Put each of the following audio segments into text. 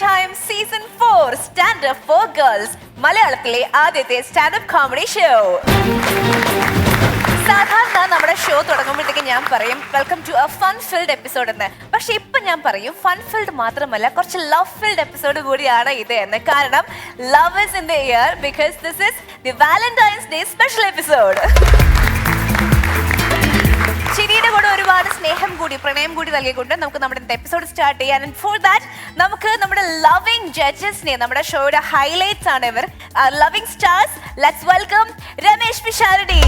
Time Season 4 Stand Up for Girls മലയാളത്തിലെ ആദ്യത്തെ standup comedy show. സാധാരണ നമ്മുടെ ഷോ തുടങ്ങുമ്പോഴത്തേക്ക് ഞാൻ പറയും welcome to a fun filled episode എന്ന്. പക്ഷെ ഇപ്പൊ ഞാൻ പറയും ഫൺ ഫിൽഡ് മാത്രമല്ല, കുറച്ച് ലവ് ഫിൽഡ് എപ്പിസോഡ് കൂടിയാണ് ഇത് എന്ന്. കാരണം love is in the air because this is the Valentine's day special episode. ചിരിയുടെ കൂടെ ഒരുപാട് സ്നേഹം കൂടി പ്രണയം കൂടി നൽകിക്കൊണ്ട് നമുക്ക് നമ്മുടെ എപ്പിസോഡ് സ്റ്റാർട്ട് ചെയ്യാൻ. ആൻഡ് ഫോർ ദാറ്റ് നമുക്ക് നമ്മുടെ ലവിംഗ് ജഡ്ജസിനെ, നമ്മുടെ ഷോയുടെ ഹൈലൈറ്റ്സ് ആണ് ഇവർ, loving stars. Let's welcome Ramesh Pisharody,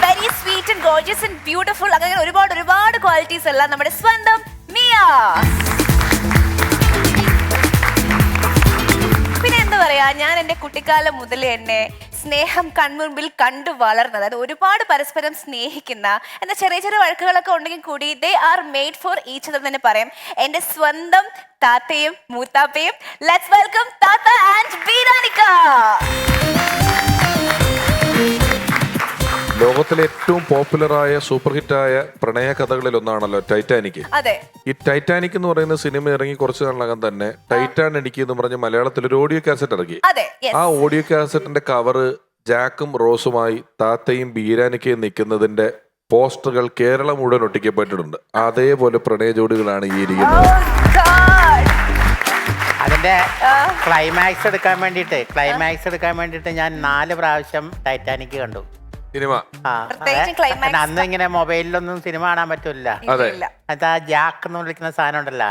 very sweet and gorgeous and beautiful, അങ്ങനെ ഒരുപാട് ക്വാളിറ്റീസ് എല്ലാം നമ്മുടെ സ്വന്തം മിയ. പിന്നെ എന്താ പറയാ, ഞാൻ എൻ്റെ കുട്ടിക്കാലം മുതൽ തന്നെ സ്നേഹം കൺമുൻപിൽ കണ്ടു വളർന്നത്, അതായത് ഒരുപാട് പരസ്പരം സ്നേഹിക്കുന്ന, എന്താ ചെറിയ ചെറിയ വഴക്കുകളൊക്കെ ഉണ്ടെങ്കിൽ കൂടി they are made for each other തന്നെ പറയാം. എൻ്റെ സ്വന്തം താത്തയും മൂത്താപ്പയും. ലെറ്റ്സ് വെൽക്കം താത്ത ആൻഡ് വീരാനിക്ക. ലോകത്തിലെ ഏറ്റവും പോപ്പുലറായ സൂപ്പർ ഹിറ്റായ പ്രണയ കഥകളിൽ ഒന്നാണല്ലോ ടൈറ്റാനിക്. അതെ, ഈ ടൈറ്റാനിക് എന്ന് പറയുന്ന സിനിമ ഇറങ്ങി കുറച്ചു നാളിനകം തന്നെ ടൈറ്റാനിക് എന്ന് പറഞ്ഞ് മലയാളത്തിൽ ഒരു ഓഡിയോ കാസറ്റ് ഇറങ്ങി. ആ ഓഡിയോ കാസറ്റിന്റെ കവറ് ജാക്കും റോസുമായി താത്തയും ബീരാനിക്കയും നിൽക്കുന്നതിന്റെ പോസ്റ്ററുകൾ കേരളം മുഴുവൻ ഒട്ടിക്കപ്പെട്ടിട്ടുണ്ട്. അതേപോലെ പ്രണയ ജോഡികളാണ് ഈ ഇരിക്കുന്നത്. അതിന്റെ ക്ലൈമാക്സ് എടുക്കാൻ വേണ്ടിയിട്ട് ഞാൻ 4 പ്രാവശ്യം ടൈറ്റാനിക് കണ്ടു സിനിമ. അന്ന് ഇങ്ങനെ മൊബൈലിലൊന്നും സിനിമ കാണാൻ പറ്റൂല. അതാ ജാക്ക് എന്ന് വിളിക്കുന്ന സാധനം ഉണ്ടല്ലോ,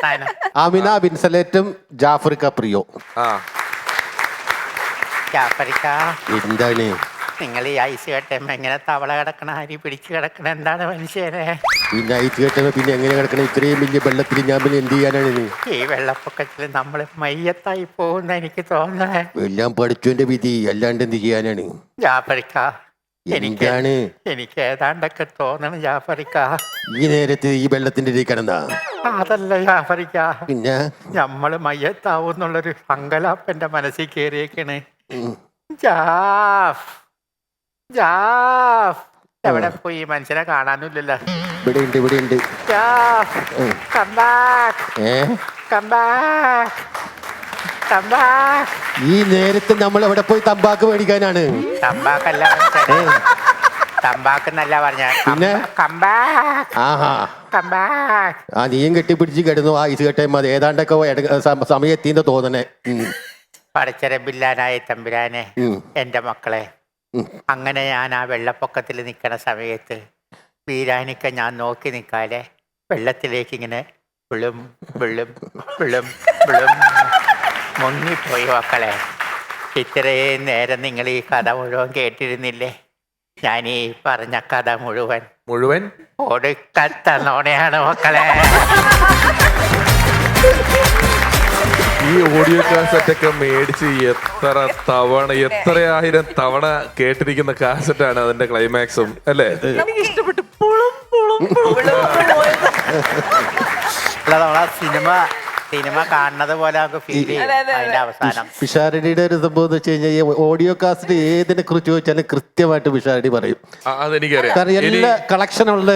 സാധനം. ആമിന ബിൻസലേറ്റും ജാഫറിക്ക പ്രിയോ. ജാഫറിക്ക, എന്താണ് നിങ്ങൾ ഈ ഐസ് കെട്ടുമ്പോ എങ്ങനെ തവള കിടക്കണ, അരി പിടിച്ച് കിടക്കണ, എന്താണ് മനുഷ്യരെ? പിന്നെ ഐസ് കെട്ടുമ്പോ പിന്നെ എങ്ങനെ കിടക്കണം? ഇത്രയും വലിയ വെള്ളത്തിൽ ഞാൻ പിന്നെ എന്ത് ചെയ്യാനാണ്? ഈ വെള്ളപ്പൊക്കത്തിൽ നമ്മള് മയ്യത്തായി പോകുന്ന എനിക്ക് തോന്നണേ. എല്ലാം പഠിച്ചോന്റെ വിധി, അല്ലാണ്ട് എന്ത് ചെയ്യാനാണ്? ജാഫറിക്ക, എനിക്കാണ് എനിക്ക് ഏതാണ്ടൊക്കെ തോന്നണം ജാഫറിക്ക. ഈ നേരത്ത് ഈ വെള്ളത്തിന്റെ ഇടയിൽ കിടന്നാ? അതല്ല ജാഫറിക്ക, പിന്നെ നമ്മള് മയ്യത്താവും എന്നുള്ളൊരു സങ്കലാപ്പ് എന്റെ മനസ്സിൽ കയറിയേക്കണ്. ജാഫ് ജാഫ് എവിടെ പോയി? മനുഷ്യനെ കാണാനില്ലല്ലോ. ഇവിടെ ഉണ്ട്. ജാഫ് come back, come back, come back. ഈ നേരത്ത് നമ്മൾ എവിടെ പോയി തമ്പാക്ക് മേടിക്കാനാണ്? തമ്പാക്കല്ല, തമ്പാക്കെന്നല്ല പറഞ്ഞ, പിന്നെ കമ്പാക്ക്. ആ നീയും കെട്ടിപ്പിടിച്ച് കിടന്നു. ആ ഐസ് കെട്ടേ അത് ഏതാണ്ടൊക്കെ സമയത്തിന്റെ തോന്നണേ. പടച്ചരബില്ലാനായ തമ്പുരാനെ, എന്റെ മക്കളെ, അങ്ങനെ ഞാൻ ആ വെള്ളപ്പൊക്കത്തിൽ നിൽക്കണ സമയത്ത് വീരാനിക്ക ഞാൻ നോക്കി നിൽക്കാതെ വെള്ളത്തിലേക്ക് ഇങ്ങനെ വിളും വിളും വിളും വിളും മുങ്ങിപ്പോയി. മക്കളെ, ഇത്രയും നേരം നിങ്ങൾ ഈ കഥ മുഴുവൻ കേട്ടിരുന്നില്ലേ? ഞാൻ ഈ പറഞ്ഞ കഥ മുഴുവൻ ഒടുക്കത്ത നോണയാണ് മക്കളെ. ഈ ഓഡിയോ കാസറ്റ് ഒക്കെ മേടിച്ച് എത്രയായിരം തവണ കേട്ടിരിക്കുന്ന കാസറ്റാണ് അതിന്റെ ക്ലൈമാക്സും, അല്ലേ? ഇഷ്ടപ്പെട്ടു. സിനിമ കാണുന്നത് പോലെ നമുക്ക് ഫീൽ ചെയ്യും അതിന്റെ അവസാനം. പിഷാരടിയുടെ ഒരു സംഭവം എന്ന് വെച്ച് കഴിഞ്ഞാൽ ഈ ഓഡിയോ കാസറ്റ് ഏതിനെ കുറിച്ച് ചോദിച്ചാലും കൃത്യമായിട്ട് പിഷാരടി പറയും. അതെനിക്കറിയാം. കാരണം എല്ലാ കളക്ഷനുള്ള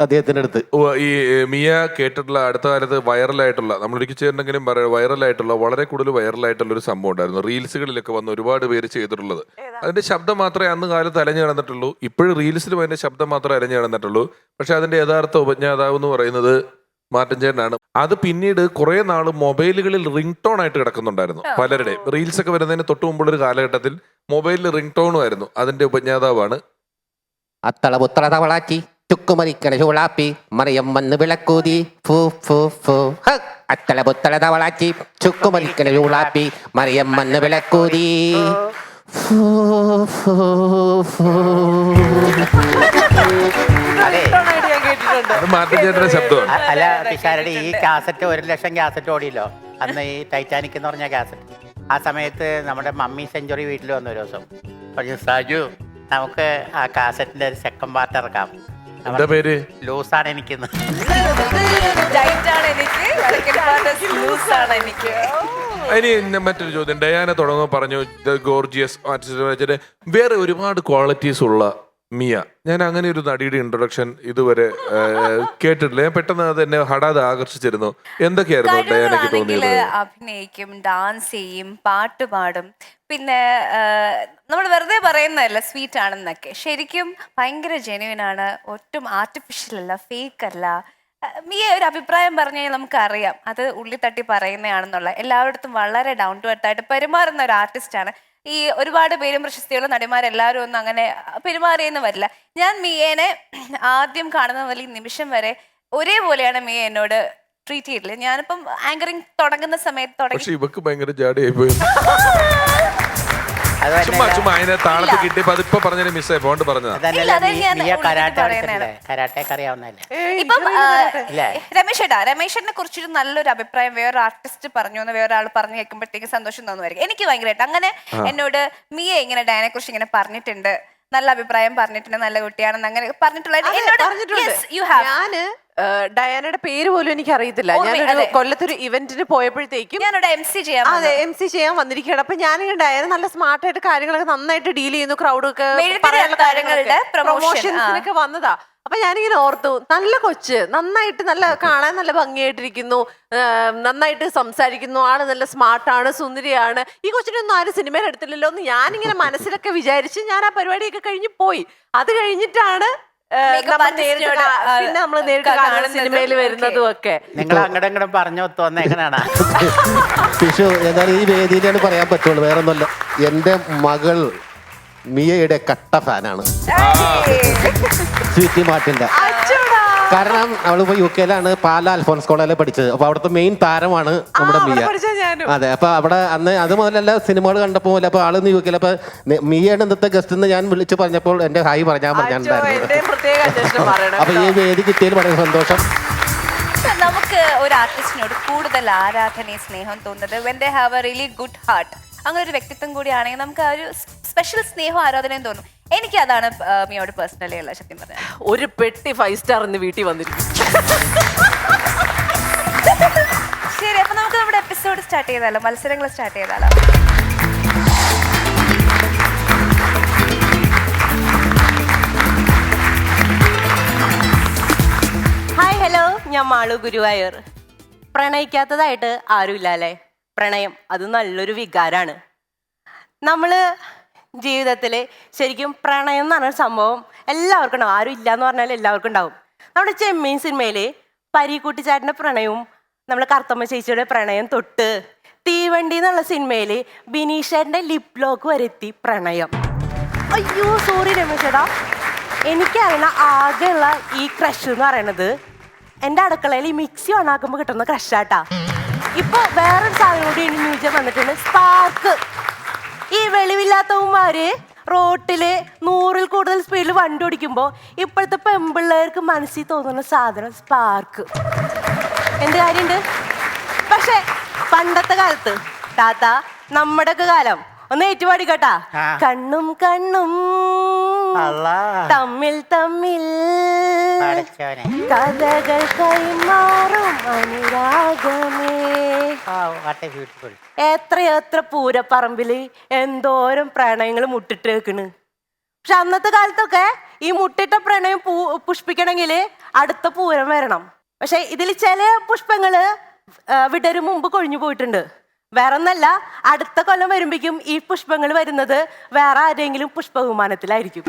അദ്ദേഹത്തിന്റെ അടുത്ത്. ഈ മിയ കേട്ടിട്ടുള്ള അടുത്ത കാലത്ത് വൈറലായിട്ടുള്ള, നമ്മളൊരിക്കൽ ചെയ്തിട്ടുണ്ടെങ്കിലും വൈറലായിട്ടുള്ള, വളരെ കൂടുതൽ വൈറലായിട്ടുള്ള ഒരു സംഭവം ഉണ്ടായിരുന്നു. റീൽസുകളിലൊക്കെ വന്ന് ഒരുപാട് പേര് ചെയ്തിട്ടുള്ളത്. അതിന്റെ ശബ്ദം മാത്രമേ അന്ന് കാലത്ത് അലഞ്ഞു കിടന്നിട്ടുള്ളൂ. ഇപ്പോഴും റീൽസിലും അതിന്റെ ശബ്ദം മാത്രമേ അലഞ്ഞു കിടന്നിട്ടുള്ളൂ. പക്ഷെ അതിന്റെ യഥാർത്ഥ ഉപജ്ഞാതാവ് എന്ന് പറയുന്നത് മാർട്ടിൻ ചേട്ടനാണ്. അത് പിന്നീട് കുറെ നാള് മൊബൈലുകളിൽ റിംഗ് ടോൺ ആയിട്ട് കിടക്കുന്നുണ്ടായിരുന്നു പലരുടെയും. റീൽസ് ഒക്കെ വരുന്നതിന് തൊട്ട് മുമ്പുള്ളൊരു കാലഘട്ടത്തിൽ മൊബൈലിൽ റിംഗ് ടോണും ആയിരുന്നു. അതിന്റെ ഉപജ്ഞാതാവാണ് ചുക്കുമരിക്കണ ചൂളാപ്പി മറിയം വന്ന് വിളക്കൂതി ഫൂ ഫൂ ഫൂ അത്തള പുത്തള തവളാച്ചി ചുക്കുമരിക്കണ ചൂളാപ്പി മറിയം വന്ന് വിളക്കൂതി ഫൂ ഫൂ ഫൂ. മാർട്ടിൻ ചേട്ടന്റെ ശബ്ദമാണ്. അല്ല പിഷാരടി, ഈ കാസറ്റ് 1 ലക്ഷം കാസറ്റ് ഓടിയല്ലോ അന്ന്, ഈ ടൈറ്റാനിക് എന്ന് പറഞ്ഞ കാസറ്റ്. ആ സമയത്ത് നമ്മുടെ മമ്മി സെഞ്ചുറി വീട്ടിൽ വന്ന ഒരു ദിവസം പറഞ്ഞു, സാജു നമുക്ക് ആ കാസറ്റിന്റെ ഒരു സെക്കൻഡ് പാർട്ട് ഇറക്കാം. എന്താ പേര്? ലൂസാണ് എനിക്ക്. ഇനി മറ്റൊരു ചോദ്യം, ഡയാന തുടങ്ങുമ്പോൾ പറഞ്ഞു ഗോർജിയസ് ആർട്ടിസ്റ്റ്. വേറെ ഒരുപാട് ക്വാളിറ്റീസ് ഉള്ള മിയ. ഞാൻ അങ്ങനെ ഒരു നടിയുടെ ഇൻട്രൊഡക്ഷൻ ഇതുവരെ കേട്ടിട്ടില്ല. ഞാൻ പെട്ടെന്ന് അത് എന്നെ ഹഠാതെ ആകർഷിച്ചിരുന്നു. എന്തൊക്കെയായിരുന്നു ഡയാനയ്ക്ക് കഴിവുകളാണെങ്കിൽ തോന്നിയത്? അഭിനയിക്കും, ഡാൻസ് ചെയ്യും, പാട്ട് പാടും. പിന്നെ നമ്മൾ വെറുതെ പറയുന്നതല്ല സ്വീറ്റ് ആണെന്നൊക്കെ. ശരിക്കും ഭയങ്കര ജെന്യുവൻ ആണ്, ഒട്ടും ആർട്ടിഫിഷ്യൽ അല്ല, ഫേക്ക് അല്ല. മിയ ഒരു അഭിപ്രായം പറഞ്ഞു കഴിഞ്ഞാൽ നമുക്കറിയാം അത് ഉള്ളി തട്ടി പറയുന്നതാണെന്നുള്ള. എല്ലാവരിടത്തും വളരെ ഡൗൺ ടു എർത്ത് ആയിട്ട് പെരുമാറുന്ന ഒരു ആർട്ടിസ്റ്റാണ്. ഈ ഒരുപാട് പേരും പ്രശസ്തിയുള്ള നടിമാരെല്ലാവരും ഒന്നും അങ്ങനെ പെരുമാറിയെന്ന് വരില്ല. ഞാൻ മിയേനെ ആദ്യം കാണുന്ന മുതൽ ഈ നിമിഷം വരെ ഒരേപോലെയാണ് മിയ എന്നോട് ട്രീറ്റ് ചെയ്തിട്ടില്ല. ഞാനിപ്പം ആങ്കറിങ് തുടങ്ങുന്ന സമയത്ത് പക്ഷെ ഇവക്ക് ഭയങ്കര ജാടയായി പോയി. അത് ചുമ്മാ ചുമ്മാ അതിനെ താളത്ത് കിട്ടിയപ്പോ അതിപ്പോ പറഞ്ഞതിന് മിസ്സായി പോണ്ട് പറഞ്ഞതാ. ഇല്ല, അത് ഞാൻ കരാട്ടെ പറയുന്നതാണ്. കരാട്ടെ അറിയാവുന്നല്ലേ? ഇപ്പം ഇല്ലേ? രമേശേട്ടനെ കുറിച്ചൊരു നല്ലൊരു അഭിപ്രായം വേറെ ആർട്ടിസ്റ്റ് പറഞ്ഞു എന്ന് വേറെ ആൾ പറഞ്ഞു കേൾക്കുമ്പോഴത്തേക്ക് സന്തോഷം തോന്നുമായിരിക്കും. എനിക്ക് ഭയങ്കരമായിട്ട് അങ്ങനെ എന്നോട് മിയ ഇങ്ങനെ ഡയനെ കുറിച്ച് ഇങ്ങനെ പറഞ്ഞിട്ടുണ്ട്, നല്ല അഭിപ്രായം പറഞ്ഞിട്ടുണ്ട്, നല്ല കുട്ടിയാണെന്ന് അങ്ങനെ പറഞ്ഞിട്ടുള്ള ഞാന് ഡയാനയുടെ പേര് പോലും എനിക്ക് അറിയത്തില്ല. ഞാനൊരു അതെ. കൊല്ലത്തൊരു ഇവന്റിന് പോയപ്പോഴത്തേക്കും ഞാനോട് MC ചെയ്യാൻ അതെ MC ചെയ്യാൻ വന്നിരിക്കുകയാണ്. അപ്പൊ ഞാനിങ്ങനെ ഡയാന നല്ല സ്മാർട്ടായിട്ട് കാര്യങ്ങളൊക്കെ നന്നായിട്ട് ഡീൽ ചെയ്യുന്നു, ക്രൗഡൊക്കെ മെഴുകുതിരി താരങ്ങളുടെ promotion, പ്രൊമോഷൻസിനൊക്കെ വന്നതാ. അപ്പൊ ഞാനിങ്ങനെ ഓർത്തു, നല്ല കൊച്ച്, നന്നായിട്ട് നല്ല കാണാൻ നല്ല ഭംഗിയായിട്ടിരിക്കുന്നു, നന്നായിട്ട് സംസാരിക്കുന്നു, ആള് നല്ല സ്മാർട്ടാണ്, സുന്ദരിയാണ്, ഈ കൊച്ചിനൊന്നും ആരും സിനിമയിൽ എടുത്തില്ലല്ലോ എന്ന് ഞാനിങ്ങനെ മനസ്സിലൊക്കെ വിചാരിച്ച് ഞാൻ ആ പരിപാടിയൊക്കെ കഴിഞ്ഞ് പോയി. അത് കഴിഞ്ഞിട്ടാണ് പിന്നെ നമ്മള് നേരിട്ട് കാണുന്ന സിനിമയിൽ വരുന്നതും ഒക്കെ. നിങ്ങൾ അങ്ങോട്ടും ഇങ്ങോട്ടും പറഞ്ഞു തോന്നുന്ന എങ്ങനെയാണ്? ശിശു എന്തായാലും ഈ വേദിയിലാണ് പറയാൻ പറ്റുള്ളൂ, വേറെ ഒന്നുമല്ല. എൻ്റെ മകൾ മിയയുടെ കട്ട ഫാനാണ്, സ്വീറ്റി മാർട്ടിന്റെ. കാരണം അവളിപ്പോ UK-ലാണ്, പാല അൽഫോൺസ് കോളേജിൽ പഠിച്ചത്. അപ്പൊ അവിടുത്തെ മെയിൻ താരമാണ് നമ്മുടെ മിയ. അതെ, അപ്പൊ അവിടെ അന്ന് അത് മുതലല്ല സിനിമകൾ കണ്ടപ്പോ പോലെ അപ്പൊ ആള് UK-ൽ. അപ്പൊ മിയയുടെ ഇന്നത്തെ ഗസ്റ്റ് എന്ന് ഞാൻ വിളിച്ച് പറഞ്ഞപ്പോൾ എന്റെ ഹായ് പറഞ്ഞിട്ടുണ്ടായിരുന്നു. അപ്പൊ ഈ വേദി കിട്ടിയതിൽ വളരെ സന്തോഷം. നമുക്ക് ഒരു ആർട്ടിസ്റ്റിനോട് കൂടുതൽ ആരാധനയും സ്നേഹം തോന്നുന്നത് when they have a really good heart, അങ്ങനെ ഒരു വ്യക്തിത്വം കൂടിയാണെങ്കിൽ നമുക്ക് ആ ഒരു സ്പെഷ്യൽ സ്നേഹവും ആരാധനയും തോന്നും. എനിക്ക് അതാണ് മിയോട് പേഴ്സണലി ഉള്ള സത്യം പറഞ്ഞത്. ഒരു പെട്ടി 5 സ്റ്റാർ ഇന്ന് വീട്ടിൽ വന്നിരിക്കും. ശരി, അപ്പൊ നമുക്ക് നമ്മുടെ എപ്പിസോഡ് സ്റ്റാർട്ട് ചെയ്താലോ, മത്സരങ്ങൾ സ്റ്റാർട്ട് ചെയ്താലോ? ഹായ് ഹലോ, ഞാൻ മാളു ഗുരുവായൂർ. പ്രണയിക്കാത്തതായിട്ട് ആരുമില്ല അല്ലേ? പ്രണയം അത് നല്ലൊരു വികാരമാണ്. നമ്മൾ ജീവിതത്തിൽ ശരിക്കും പ്രണയം എന്ന് പറഞ്ഞൊരു സംഭവം എല്ലാവർക്കും ഉണ്ടാവും. ആരും ഇല്ല എന്ന് പറഞ്ഞാൽ എല്ലാവർക്കും ഉണ്ടാവും. നമ്മുടെ ചെമ്മീൻ സിനിമയിൽ പരീക്കുട്ടിച്ചാട്ടിൻ്റെ പ്രണയവും നമ്മൾ കറുത്തമ്മ ചേച്ചിയുടെ പ്രണയം തൊട്ട് തീവണ്ടി എന്നുള്ള സിനിമയിൽ ബിനീഷേട്ടൻ്റെ ലിപ് ലോക്ക് വരെത്തി പ്രണയം. അയ്യോ സോറി രമേശേട്ടാ, എനിക്കറിയണ ആകെയുള്ള ഈ ക്രഷ് എന്ന് പറയണത് എൻ്റെ അടുക്കളയിൽ ഈ മിക്സി ഓണാക്കുമ്പോൾ കിട്ടുന്ന ക്രഷാട്ടാ. ഇപ്പൊ വേറൊരു സാധനം കൂടി മ്യൂസിയം വന്നിട്ടുണ്ട്, സ്പാർക്ക്. ഈ വെളിവില്ലാത്തവന്മാര് റോട്ടില് 100-ൽ കൂടുതൽ സ്പീഡിൽ വണ്ടി ഓടിക്കുമ്പോൾ ഇപ്പോഴത്തെ പെമ്പിള്ളേർക്ക് മനസ്സിൽ തോന്നുന്ന സാധനം സ്പാർക്ക്. എന്ത് കാര്യമുണ്ട്? പക്ഷെ പണ്ടത്തെ കാലത്ത് താത്ത, നമ്മുടെയൊക്കെ കാലം ഒന്ന് ഏറ്റുപാടിക്കട്ടാ. കണ്ണും കണ്ണും തമ്മിൽ തമ്മിൽ കഥകൾ കൈമാറും അനുരാഗമേ. എത്രയെത്ര പൂരപ്പറമ്പില് എന്തോരം പ്രണയങ്ങൾ മുട്ടിട്ട് വെക്കണ്. പക്ഷെ അന്നത്തെ കാലത്തൊക്കെ ഈ മുട്ടിട്ട പ്രണയം പുഷ്പിക്കണമെങ്കിൽ അടുത്ത പൂരം വരണം. പക്ഷെ ഇതിൽ ചില പുഷ്പങ്ങള് വിടരും മുമ്പ് കൊഴിഞ്ഞു പോയിട്ടുണ്ട്. വേറെ ഒന്നല്ല, അടുത്ത കൊല്ലം വരുമ്പോഴേക്കും ഈ പുഷ്പങ്ങൾ വരുന്നത് വേറെ ആരെങ്കിലും പുഷ്പവിമാനത്തിലായിരിക്കും.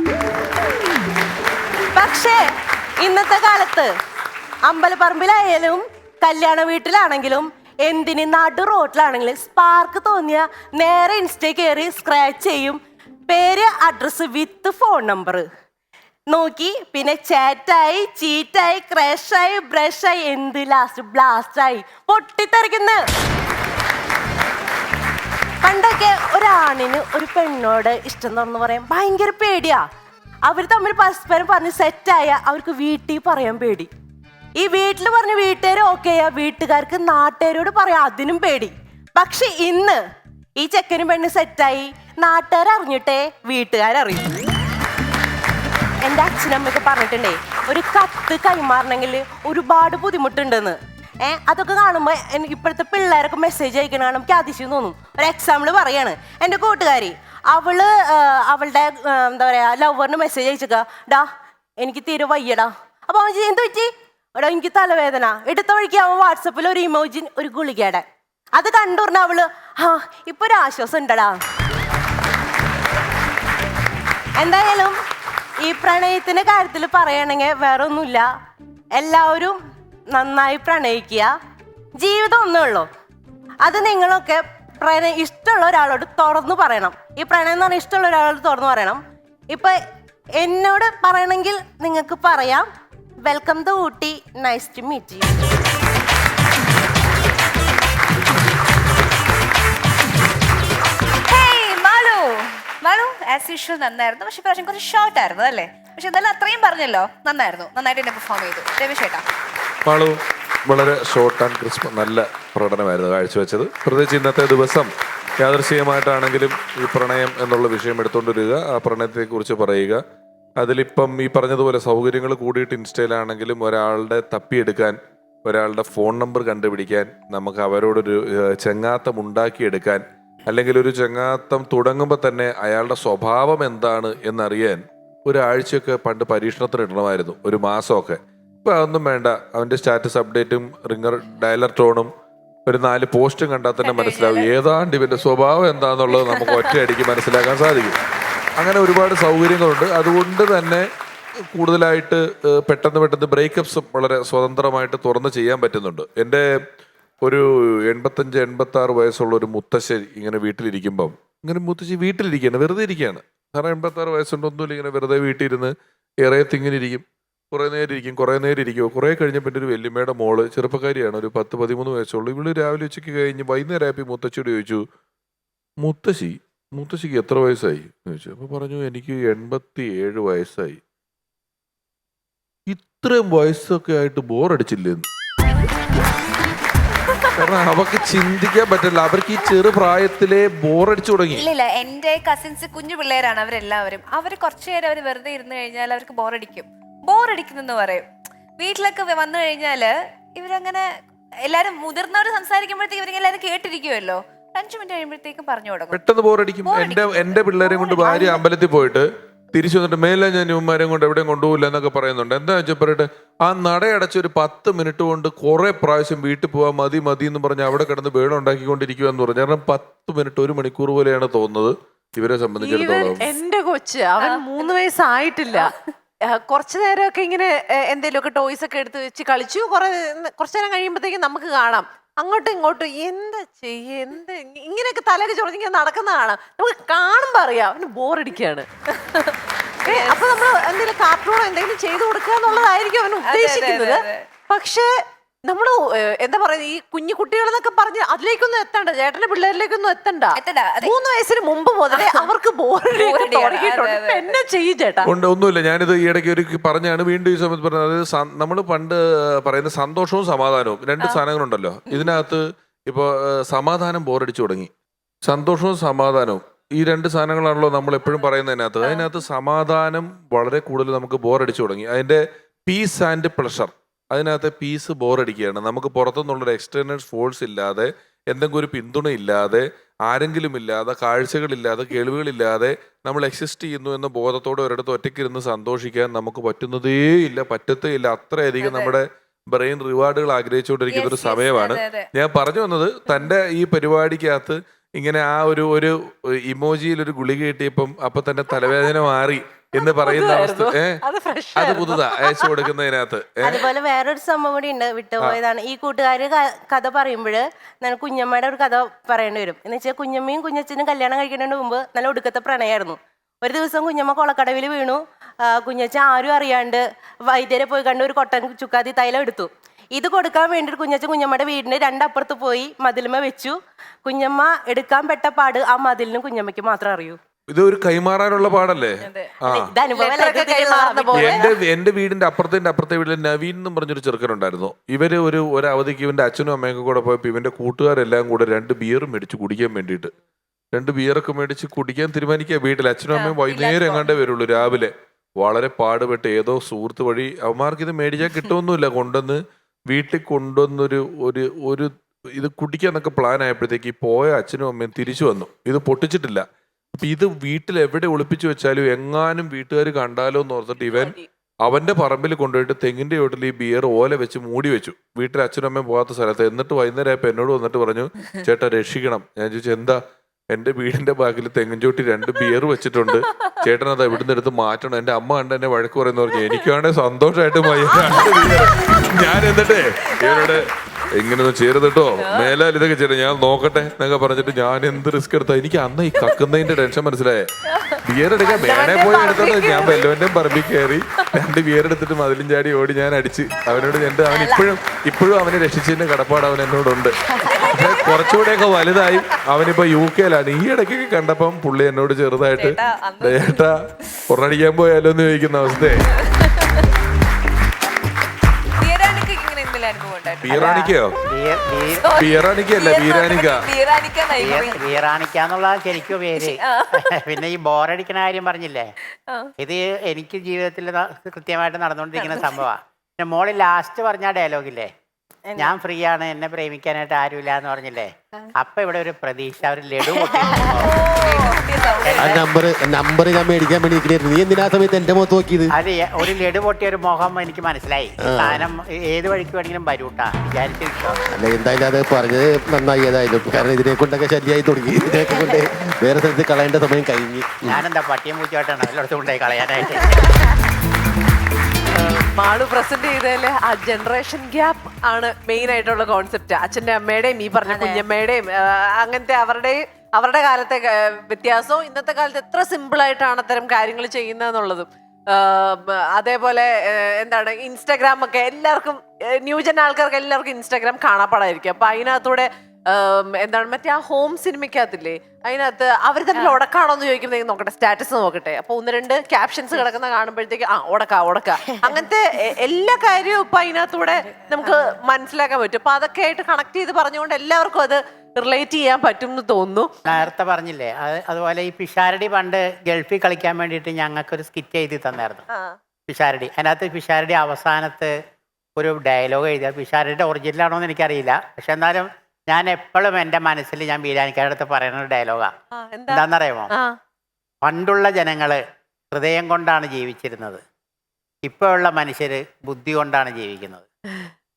പക്ഷേ ഇന്നത്തെ കാലത്ത് അമ്പലപ്പറമ്പിലായാലും കല്യാണ വീട്ടിലാണെങ്കിലും എന്തിന് നടു റോട്ടിലാണെങ്കിലും സ്പാർക്ക് തോന്നിയ നേരെ ഇൻസ്റ്റേ കയറി സ്ക്രാച്ച് ചെയ്യും, പേര് അഡ്രസ്സ് വിത്ത് ഫോൺ നമ്പർ നോക്കി. പിന്നെ ചാറ്റായി, ചീറ്റായി, ക്രഷായി, ബ്രഷായി, എന്ത് ലാസ്റ്റ് ബ്ലാസ്റ്റായി പൊട്ടിത്തെറിക്കുന്ന. പണ്ടൊക്കെ ഒരാണിന് ഒരു പെണ്ണോട് ഇഷ്ടം തുറന്ന് പറയാൻ ഭയങ്കര പേടിയാ. അവർ തമ്മിൽ പരസ്പരം പറഞ്ഞ് സെറ്റായ അവർക്ക് വീട്ടിൽ പറയാൻ പേടി. ഈ വീട്ടിൽ പറഞ്ഞ വീട്ടുകാർ ഓക്കെയാ, വീട്ടുകാർക്ക് നാട്ടുകാരോട് പറയാം അതിനും പേടി. പക്ഷെ ഇന്ന് ഈ ചെക്കനും പെണ്ണ് സെറ്റായി, നാട്ടുകാർ അറിഞ്ഞിട്ടേ വീട്ടുകാരറിയും. എൻ്റെ അച്ഛനമ്മയൊക്കെ പറഞ്ഞിട്ടുണ്ടേ, ഒരു കത്ത് കൈമാറണമെങ്കിൽ ഒരുപാട് ബുദ്ധിമുട്ടുണ്ടെന്ന്. അതൊക്കെ കാണുമ്പോൾ ഇപ്പോഴത്തെ പിള്ളേരൊക്കെ മെസ്സേജ് അയക്കണ കാണുമ്പോൾ എനിക്ക് അതിശയം തോന്നും. ഒരു എക്സാമ്പിൾ പറയാണ്, എൻ്റെ കൂട്ടുകാരി അവള് അവളുടെ എന്താ പറയാ ലവറിന് മെസ്സേജ് അയച്ചേക്ക, ഡാ എനിക്ക് തീരെ വയ്യടാ. അപ്പൊ അവൻ എന്ത് പറ്റി? എടാ എനിക്ക് തലവേദന. എടുത്ത വഴിക്ക് അവൻ വാട്സപ്പിൽ ഒരു ഇമോജി, ഒരു ഗുളികയുടെ അത് കണ്ടുപറഞ്ഞ അവള് ഇപ്പൊ ഒരു ആശ്വാസം ഉണ്ടടാ. എന്തായാലും ഈ പ്രണയത്തിന്റെ കാര്യത്തിൽ പറയുകയാണെങ്കിൽ വേറെ ഒന്നുമില്ല, എല്ലാവരും നന്നായി പ്രണയിക്കുക. ജീവിതം ഒന്നേ ഉള്ളൂ. അത് നിങ്ങളൊക്കെ ഇഷ്ടമുള്ള ഒരാളോട് തുറന്നു പറയണം. ഈ പ്രണയം എന്ന് പറഞ്ഞാൽ ഇഷ്ടമുള്ള ഒരാളോട് തുറന്നു പറയണം. ഇപ്പൊ എന്നോട് പറയണമെങ്കിൽ നിങ്ങൾക്ക് പറയാം, welcome to Ooty, nice to meet you. Malu as usual നന്നായിരുന്നു, പക്ഷെ പ്രാവശ്യം കുറച്ച് ഷോർട്ട് ആയിരുന്നു അല്ലേ? പക്ഷെ എന്തായാലും അത്രയും പറഞ്ഞല്ലോ, നന്നായിരുന്നു, നന്നായിട്ട് തന്നെ പെർഫോം ചെയ്തു. രമേശ് ചേട്ടാ? മാളു വളരെ ഷോർട്ട് ആൻഡ് ക്രിസ്പ് നല്ല പ്രകടനമായിരുന്നു കാഴ്ചവെച്ചത്. പ്രത്യേകിച്ച് ഇന്നത്തെ ദിവസം യാദൃശ്ചികമായിട്ടാണെങ്കിലും ഈ പ്രണയം എന്നുള്ള വിഷയം എടുത്തുകൊണ്ടിരിക്കുക, ആ പ്രണയത്തെക്കുറിച്ച് പറയുക. അതിലിപ്പം ഈ പറഞ്ഞതുപോലെ സൗകര്യങ്ങൾ കൂടിയിട്ട് ഇൻസ്റ്റയിലാണെങ്കിലും ഒരാളുടെ തപ്പിയെടുക്കാൻ, ഒരാളുടെ ഫോൺ നമ്പർ കണ്ടുപിടിക്കാൻ, നമുക്ക് അവരോടൊരു ചെങ്ങാത്തം ഉണ്ടാക്കിയെടുക്കാൻ, അല്ലെങ്കിൽ ഒരു ചങ്ങാത്തം തുടങ്ങുമ്പോൾ തന്നെ അയാളുടെ സ്വഭാവം എന്താണ് എന്നറിയാൻ ഒരാഴ്ചയൊക്കെ പണ്ട് പരീക്ഷണത്തിന് ഇടണമായിരുന്നു, ഒരു മാസമൊക്കെ. ഇപ്പം അതൊന്നും വേണ്ട. അവൻ്റെ സ്റ്റാറ്റസ് അപ്ഡേറ്റും റിംഗർ ഡയലർ ടോണും ഒരു 4 പോസ്റ്റും കണ്ടാൽ തന്നെ മനസ്സിലാവും ഏതാണ്ട് ഇവൻ്റെ സ്വഭാവം എന്താണെന്നുള്ളത് നമുക്ക് ഒറ്റയടിക്ക് മനസ്സിലാക്കാൻ സാധിക്കും. അങ്ങനെ ഒരുപാട് സൗകര്യങ്ങളുണ്ട്. അതുകൊണ്ട് തന്നെ കൂടുതലായിട്ട് പെട്ടെന്ന് ബ്രേക്കപ്സും വളരെ സ്വതന്ത്രമായിട്ട് തുറന്ന് ചെയ്യാൻ പറ്റുന്നുണ്ട്. എൻ്റെ ഒരു 85-86 വയസ്സുള്ള ഒരു മുത്തശ്ശി ഇങ്ങനെ വീട്ടിലിരിക്കുമ്പം, ഇങ്ങനെ മുത്തശ്ശി വീട്ടിലിരിക്കുകയാണ്, വെറുതെ ഇരിക്കുകയാണ്. കാരണം 86 വയസ്സുണ്ട്, ഒന്നുമില്ല, ഇങ്ങനെ വെറുതെ വീട്ടിലിരുന്ന് ഇങ്ങനെ ഇരിക്കും, കുറേ നേരം ഇരിക്കും. കുറേ കഴിഞ്ഞപ്പോൾ എൻ്റെ ഒരു വല്യമ്മയുടെ മോള്, ചെറുപ്പക്കാരിയാണ്, ഒരു 10-13 വയസ്സുള്ളൂ. ഇവള് രാവിലെ ഉച്ചയ്ക്ക് കഴിഞ്ഞ് വൈകുന്നേരം ആയപ്പോൾ മുത്തശ്ശിയോട് ചോദിച്ചു, മുത്തശ്ശിക്ക് എത്ര വയസ്സായി എന്ന് ചോദിച്ചു. അപ്പോൾ പറഞ്ഞു, എനിക്ക് 87 വയസ്സായി. ഇത്രയും വയസ്സൊക്കെ ആയിട്ട് ബോറടിച്ചില്ലേന്ന്. കാരണം അവർക്ക് ചിന്തിക്കാൻ പറ്റില്ല, അവർക്ക് ഈ ചെറു പ്രായത്തിലെ ബോറടിച്ചു തുടങ്ങി. ഇല്ല, എന്റെ കസിൻസ് കുഞ്ഞു പിള്ളേരാണ് അവരെല്ലാവരും. അവര് കുറച്ചു നേരം അവർ വെറുതെ ഇരുന്ന് കഴിഞ്ഞാൽ അവർക്ക് ബോറടിക്കുന്നെന്ന് പറയും. വീട്ടിലൊക്കെ വന്നു കഴിഞ്ഞാല് ഇവരങ്ങനെ എല്ലാരും മുതിർന്നവർ സംസാരിക്കുമ്പോഴത്തേക്ക് ഇവരെല്ലാരും കേട്ടിരിക്കുമല്ലോ, 5 മിനിറ്റ് കഴിയുമ്പോഴത്തേക്കും പറഞ്ഞു തുടങ്ങും, പെട്ടെന്ന് ബോറടിക്കും. എന്റെ പിള്ളേരെ കൊണ്ട് ഭാര്യ അമ്പലത്തിൽ പോയിട്ട് തിരിച്ചു വന്നിട്ട് മേലെ ഞാൻ ഇവന്മാരെയും കൊണ്ട് എവിടെയും കൊണ്ടുപോകില്ല എന്നൊക്കെ പറയുന്നുണ്ട്. എന്താ വെച്ചാൽ പറയട്ടെ, ആ നടയടച്ച് ഒരു 10 മിനിറ്റ് കൊണ്ട് കുറെ പ്രാവശ്യം വീട്ടിൽ പോവാൻ മതി എന്ന് പറഞ്ഞ് അവിടെ കിടന്ന് ബേളം ഉണ്ടാക്കിക്കൊണ്ടിരിക്കുക എന്ന് പറഞ്ഞു. കാരണം 10 മിനിറ്റ് 1 മണിക്കൂർ പോലെയാണ് തോന്നുന്നത് ഇവരെ സംബന്ധിച്ചിടത്തോളം. എന്റെ കൊച്ച് അവൻ 3 വയസ്സായിട്ടില്ല. കുറച്ചു നേരമൊക്കെ ഇങ്ങനെ എന്തെങ്കിലുമൊക്കെ ടോയ്സ് ഒക്കെ എടുത്ത് വെച്ച് കളിച്ചു. കുറച്ചു നേരം കഴിയുമ്പോഴത്തേക്കും നമുക്ക് കാണാം അങ്ങോട്ടും ഇങ്ങോട്ടും എന്താ ഇങ്ങനെയൊക്കെ തലയൊക്കെ ചൊറിഞ്ഞിങ്ങനെ നടക്കുന്ന കാണാം. നമുക്ക് കാണുമ്പോ അറിയാം അവന് ബോറടിക്കാണ്. അപ്പൊ നമ്മൾ എന്തെങ്കിലും കാർട്ടൂണോ എന്തെങ്കിലും ചെയ്തു കൊടുക്കുക എന്നുള്ളതായിരിക്കും അവൻ ഉദ്ദേശിക്കുന്നത്. പക്ഷേ നമ്മള് എന്താ പറയുക, ഈ കുഞ്ഞു കുട്ടികളെന്നൊക്കെ പറഞ്ഞ് അതിലേക്കൊന്നും എത്തണ്ട, ചേട്ടന്റെ പിള്ളേരിലേക്കൊന്നും എത്തണ്ട. 3 വയസ്സിന് മുമ്പ് മുതലേ അവർക്ക് ബോറടിട്ടുണ്ട്. എന്നെ ചെയ്യും ചേട്ടാ. ഒന്നുമില്ല, ഞാനിത് ഈ ഇടയ്ക്ക് ഒരു പറഞ്ഞാണ് വീണ്ടും ഈ സമയത്ത് പറഞ്ഞത്. അതായത് നമ്മൾ പണ്ട് പറയുന്ന സന്തോഷവും സമാധാനവും 2 സാധനങ്ങളുണ്ടല്ലോ. ഇതിനകത്ത് ഇപ്പൊ സമാധാനം ബോറടിച്ചു തുടങ്ങി. സന്തോഷവും സമാധാനവും ഈ 2 സാധനങ്ങളാണല്ലോ നമ്മൾ എപ്പോഴും പറയുന്നതിനകത്ത്. അതിനകത്ത് സമാധാനം വളരെ കൂടുതൽ നമുക്ക് ബോറടിച്ചു തുടങ്ങി. അതിന്റെ പീസ് ആൻഡ് പ്ലഷർ, അതിനകത്ത് പീസ് ബോറടിക്കുകയാണ്. നമുക്ക് പുറത്തുനിന്നുള്ളൊരു എക്സ്റ്റേണൽ ഫോഴ്സ് ഇല്ലാതെ, എന്തെങ്കിലും ഒരു പിന്തുണ ഇല്ലാതെ, ആരെങ്കിലും ഇല്ലാതെ, കാഴ്ചകളില്ലാതെ, കേൾവികളില്ലാതെ നമ്മൾ എക്സിസ്റ്റ് ചെയ്യുന്നു എന്ന ബോധത്തോടെ ഒരിടത്ത് ഒറ്റയ്ക്കിരുന്ന് സന്തോഷിക്കാൻ നമുക്ക് പറ്റത്തേ ഇല്ല. അത്രയധികം നമ്മുടെ ബ്രെയിൻ റിവാർഡുകൾ ആഗ്രഹിച്ചുകൊണ്ടിരിക്കുന്ന ഒരു സമയമാണ്. ഞാൻ പറഞ്ഞു വന്നത്, തൻ്റെ ഈ പരിപാടിക്കകത്ത് ഇങ്ങനെ ആ ഒരു ഇമോജിയിൽ ഒരു ഗുളിക കിട്ടിയപ്പം അപ്പൊ തന്നെ തലവേദന മാറി എന്ന് പറയുന്ന അവസ്ഥ അത് പുതുതാ അയച്ചു കൊടുക്കുന്നതിനകത്ത്. അതുപോലെ വേറൊരു സംഭവം കൂടി ഉണ്ട്, വിട്ടുപോയതാണ്. ഈ കൂട്ടുകാര് കഥ പറയുമ്പോൾ കുഞ്ഞമ്മയുടെ ഒരു കഥ പറയേണ്ടി വരും. എന്ന് വെച്ചാൽ കുഞ്ഞമ്മയും കുഞ്ഞച്ചനും കല്യാണം കഴിക്കുന്നതിന് മുമ്പ് നല്ല ഒടുക്കത്തെ പ്രണയമായിരുന്നു. ഒരു ദിവസം കുഞ്ഞമ്മ കൊളക്കടവിൽ വീണു. കുഞ്ഞച്ചൻ ആരും അറിയാണ്ട് വൈദ്യരെ പോയി കണ്ട് ഒരു കൊട്ടൻ ചുക്കാതി തൈലം എടുത്തു. ഇത് കൊടുക്കാൻ വേണ്ടിയിട്ട് കുഞ്ഞച്ചൻ കുഞ്ഞമ്മയുടെ വീടിന്റെ 2 അപ്പുറത്ത് പോയി മതിലുമ വെച്ചു. കുഞ്ഞമ്മ എടുക്കാൻ പെട്ട പാട് ആ മതിലിനും കുഞ്ഞമ്മയ്ക്ക് മാത്രം അറിയൂ. ഇത് ഒരു കൈമാറാനുള്ള പാടല്ലേ? എന്റെ വീടിന്റെ അപ്പുറത്തെ വീട്ടിൽ നവീൻ എന്നും പറഞ്ഞൊരു ചെറുക്കനുണ്ടായിരുന്നു. ഇവര് ഒരു അവധിക്ക് ഇവന്റെ അച്ഛനും അമ്മയൊക്കെ കൂടെ പോയപ്പോ ഇവന്റെ കൂട്ടുകാരെല്ലാം കൂടെ 2 ബിയർ മേടിച്ച് കുടിക്കാൻ വേണ്ടിയിട്ട് 2 ബിയറൊക്കെ മേടിച്ച് കുടിക്കാൻ തീരുമാനിക്കുക. വീട്ടിൽ അച്ഛനും അമ്മയും വൈകുന്നേരം എങ്ങാണ്ടേ വരുള്ളൂ. രാവിലെ വളരെ പാടുപെട്ട് ഏതോ സുഹൃത്ത് വഴി അവന്മാർക്ക് ഇത് മേടിക്കാൻ കിട്ടുമൊന്നുമില്ല, കൊണ്ടുവന്ന് വീട്ടിൽ കൊണ്ടുവന്നൊരു ഇത് കുടിക്കാന്നൊക്കെ പ്ലാൻ ആയപ്പോഴത്തേക്ക് പോയ അച്ഛനും അമ്മയും തിരിച്ചു വന്നു. ഇത് പൊട്ടിച്ചിട്ടില്ല. അപ്പൊ ഇത് വീട്ടിൽ എവിടെ ഒളിപ്പിച്ചു വെച്ചാലും എങ്ങാനും വീട്ടുകാർ കണ്ടാലോ എന്ന് ഓർത്തിട്ട് ഇവൻ അവന്റെ പറമ്പിൽ കൊണ്ടുപോയിട്ട് തെങ്ങിന്റെ ചോട്ടിൽ ഈ ബിയർ ഓല വെച്ച് മൂടി വെച്ചു. വീട്ടിൽ അച്ഛനും അമ്മയും പോകാത്ത സ്ഥലത്ത്. എന്നിട്ട് വൈകുന്നേരം ആയപ്പോ എന്നോട് വന്നിട്ട് പറഞ്ഞു, ചേട്ടാ രക്ഷിക്കണം. ഞാൻ ചോദിച്ചു എന്താ? എന്റെ വീടിന്റെ ബാക്കിൽ തെങ്ങിൻചോട്ടി 2 ബിയർ വെച്ചിട്ടുണ്ട്, ചേട്ടൻ അത് എവിടുന്ന് എടുത്ത് മാറ്റണം. എന്റെ അമ്മ കണ്ട് എന്നെ വഴക്ക് പറയുന്ന പറഞ്ഞു. എനിക്കാണെങ്കിൽ സന്തോഷമായിട്ട് ഞാൻ എന്നിട്ടേ ഇവരോട് ഇങ്ങനൊന്നും ചെയ്യരുതട്ടോ, മേലാൽ ഇതൊക്കെ ചെയ്യണം, ഞാൻ നോക്കട്ടെ എന്നൊക്കെ പറഞ്ഞിട്ട് ഞാൻ എന്ത് റിസ്ക് എടുത്താ. എനിക്ക് അന്ന് ഈ കക്കുന്നതിന്റെ ടെൻഷൻ മനസ്സിലായേ. ബിയർ എടുക്കാൻ വേണേ പോയി എടുത്തത്. ഞാൻ വല്ലവന്റെയും പറമ്പിൽ കയറി 2 ബിയർ എടുത്തിട്ട് മതിലും ചാടി ഓടി ഞാൻ അടിച്ച്. അവനോട് അവൻ ഇപ്പോഴും അവനെ രക്ഷിച്ചതിന്റെ കടപ്പാട് അവൻ എന്നോടുണ്ട്. പക്ഷെ കുറച്ചുകൂടെയൊക്കെ വലുതായി അവനിപ്പോ UK-ലാണ്. ഈ ഇടയ്ക്കൊക്കെ കണ്ടപ്പം പുള്ളി എന്നോട് ചെറുതായിട്ട് ചേട്ടാ പൊറടിക്കാൻ പോയാലോ എന്ന് ചോദിക്കുന്ന അവസ്ഥയെ. ബിയറാണിക്കയോ? ബിയറാണിക്കല്ല, ബീരാനിക്ക. വീറാണിക്ക എന്നുള്ള ശരിക്കും പേര്. പിന്നെ ഈ ബോറടിക്കുന്ന കാര്യം പറഞ്ഞില്ലേ, ഇത് എനിക്ക് ജീവിതത്തിൽ കൃത്യമായിട്ട് നടന്നുകൊണ്ടിരിക്കുന്ന സംഭവമാണ്. പിന്നെ മോള് ലാസ്റ്റ് പറഞ്ഞ ഡയലോഗില്ലേ, ഞാൻ ഫ്രീ ആണ്, എന്നെ പ്രേമിക്കാനായിട്ട് ആരുമില്ല എന്ന് പറഞ്ഞില്ലേ, അപ്പൊ ഇവിടെ ഒരു പ്രതീക്ഷ, ഒരു ലഡു ആ നമ്പർ ഞാൻ മേടിക്കാൻ വേണ്ടി നിൽക്കണായിരുന്നു. നീ എന്തിനാ സമയത്ത് എന്റെ മുഖത്ത് നോക്കിയത്? അത് ഒരു ലഡു പൊട്ടിയ ഒരു മുഖം എനിക്ക് മനസ്സിലായി. സാധനം ഏത് വഴിക്ക് വേണമെങ്കിലും വരൂട്ടാ വിചാരിച്ചിരിക്കോ. അല്ല എന്തായാലും അത് പറഞ്ഞത് നന്നായി ഏതായാലും. കാരണം ഇതിനെ കൊണ്ടൊക്കെ ശല്യമായി തുടങ്ങി. ഇതിനെയൊക്കെ കൊണ്ട് വേറെ സ്ഥലത്ത് കളയേണ്ട സമയം കഴിഞ്ഞു. ഞാനെന്താ പട്ടിയും പൂച്ചയായിട്ടാണ് എല്ലായിടത്തും കൊണ്ടുപോയി കളയാനായിട്ട്. മാളു പ്രസന്റ് ചെയ്തതില് ആ ജനറേഷൻ ഗ്യാപ്പ് ആണ് മെയിൻ ആയിട്ടുള്ള കോൺസെപ്റ്റ്. അച്ഛന്റെ അമ്മയുടെയും ഈ പറഞ്ഞ കുഞ്ഞമ്മയുടെയും അങ്ങനത്തെ അവരുടെ കാലത്തെ വ്യത്യാസവും ഇന്നത്തെ കാലത്ത് എത്ര സിമ്പിൾ ആയിട്ടാണ് അത്തരം കാര്യങ്ങൾ ചെയ്യുന്നതെന്നുള്ളതും. അതേപോലെ എന്താണ് ഇൻസ്റ്റാഗ്രാം ഒക്കെ എല്ലാവർക്കും, ന്യൂജൻ ആൾക്കാർക്ക് എല്ലാവർക്കും ഇൻസ്റ്റാഗ്രാം കാണാപ്പാടായിരിക്കും. അപ്പൊ അതിനകത്തൂടെ എന്താണ് മറ്റേ ആ ഹോം സിനിമയ്ക്കകത്തില്ലേ, അതിനകത്ത് അവർ തമ്മിൽ ഉടക്കാണോ എന്ന് ചോദിക്കുമ്പോഴത്തേക്ക് നോക്കട്ടെ, സ്റ്റാറ്റസ് നോക്കട്ടെ. അപ്പൊ 1-2 ക്യാപ്ഷൻസ് കിടക്കുന്ന കാണുമ്പോഴത്തേക്ക് ഉടക്ക അങ്ങനത്തെ എല്ലാ കാര്യവും ഇപ്പൊ അതിനകത്തൂടെ നമുക്ക് മനസ്സിലാക്കാൻ പറ്റും. അപ്പൊ അതൊക്കെ ആയിട്ട് കണക്ട് ചെയ്ത് പറഞ്ഞുകൊണ്ട് എല്ലാവർക്കും അത് റിലേറ്റ് ചെയ്യാൻ പറ്റും എന്ന് തോന്നുന്നു. നേരത്തെ പറഞ്ഞില്ലേ, അതുപോലെ ഈ പിഷാരടി പണ്ട് ഗൾഫിൽ കളിക്കാൻ വേണ്ടിയിട്ട് ഞങ്ങൾക്കൊരു സ്കിറ്റ് എഴുതി തന്നായിരുന്നു. പിഷാരടി, അതിനകത്ത് പിഷാരടി അവസാനത്ത് ഒരു ഡയലോഗ് എഴുതിയ, പിഷാരടിയുടെ ഒറിജിനലാണോ എന്ന് എനിക്കറിയില്ല, പക്ഷെ എന്നാലും ഞാൻ എപ്പോഴും എൻ്റെ മനസ്സിൽ ഞാൻ ബീരാനിക്കാരുടെ അടുത്ത് പറയുന്ന ഒരു ഡയലോഗാ. എന്താണെന്നറിയാമോ? പണ്ടുള്ള ജനങ്ങള് ഹൃദയം കൊണ്ടാണ് ജീവിച്ചിരുന്നത്, ഇപ്പോഴുള്ള മനുഷ്യര് ബുദ്ധി കൊണ്ടാണ് ജീവിക്കുന്നത്.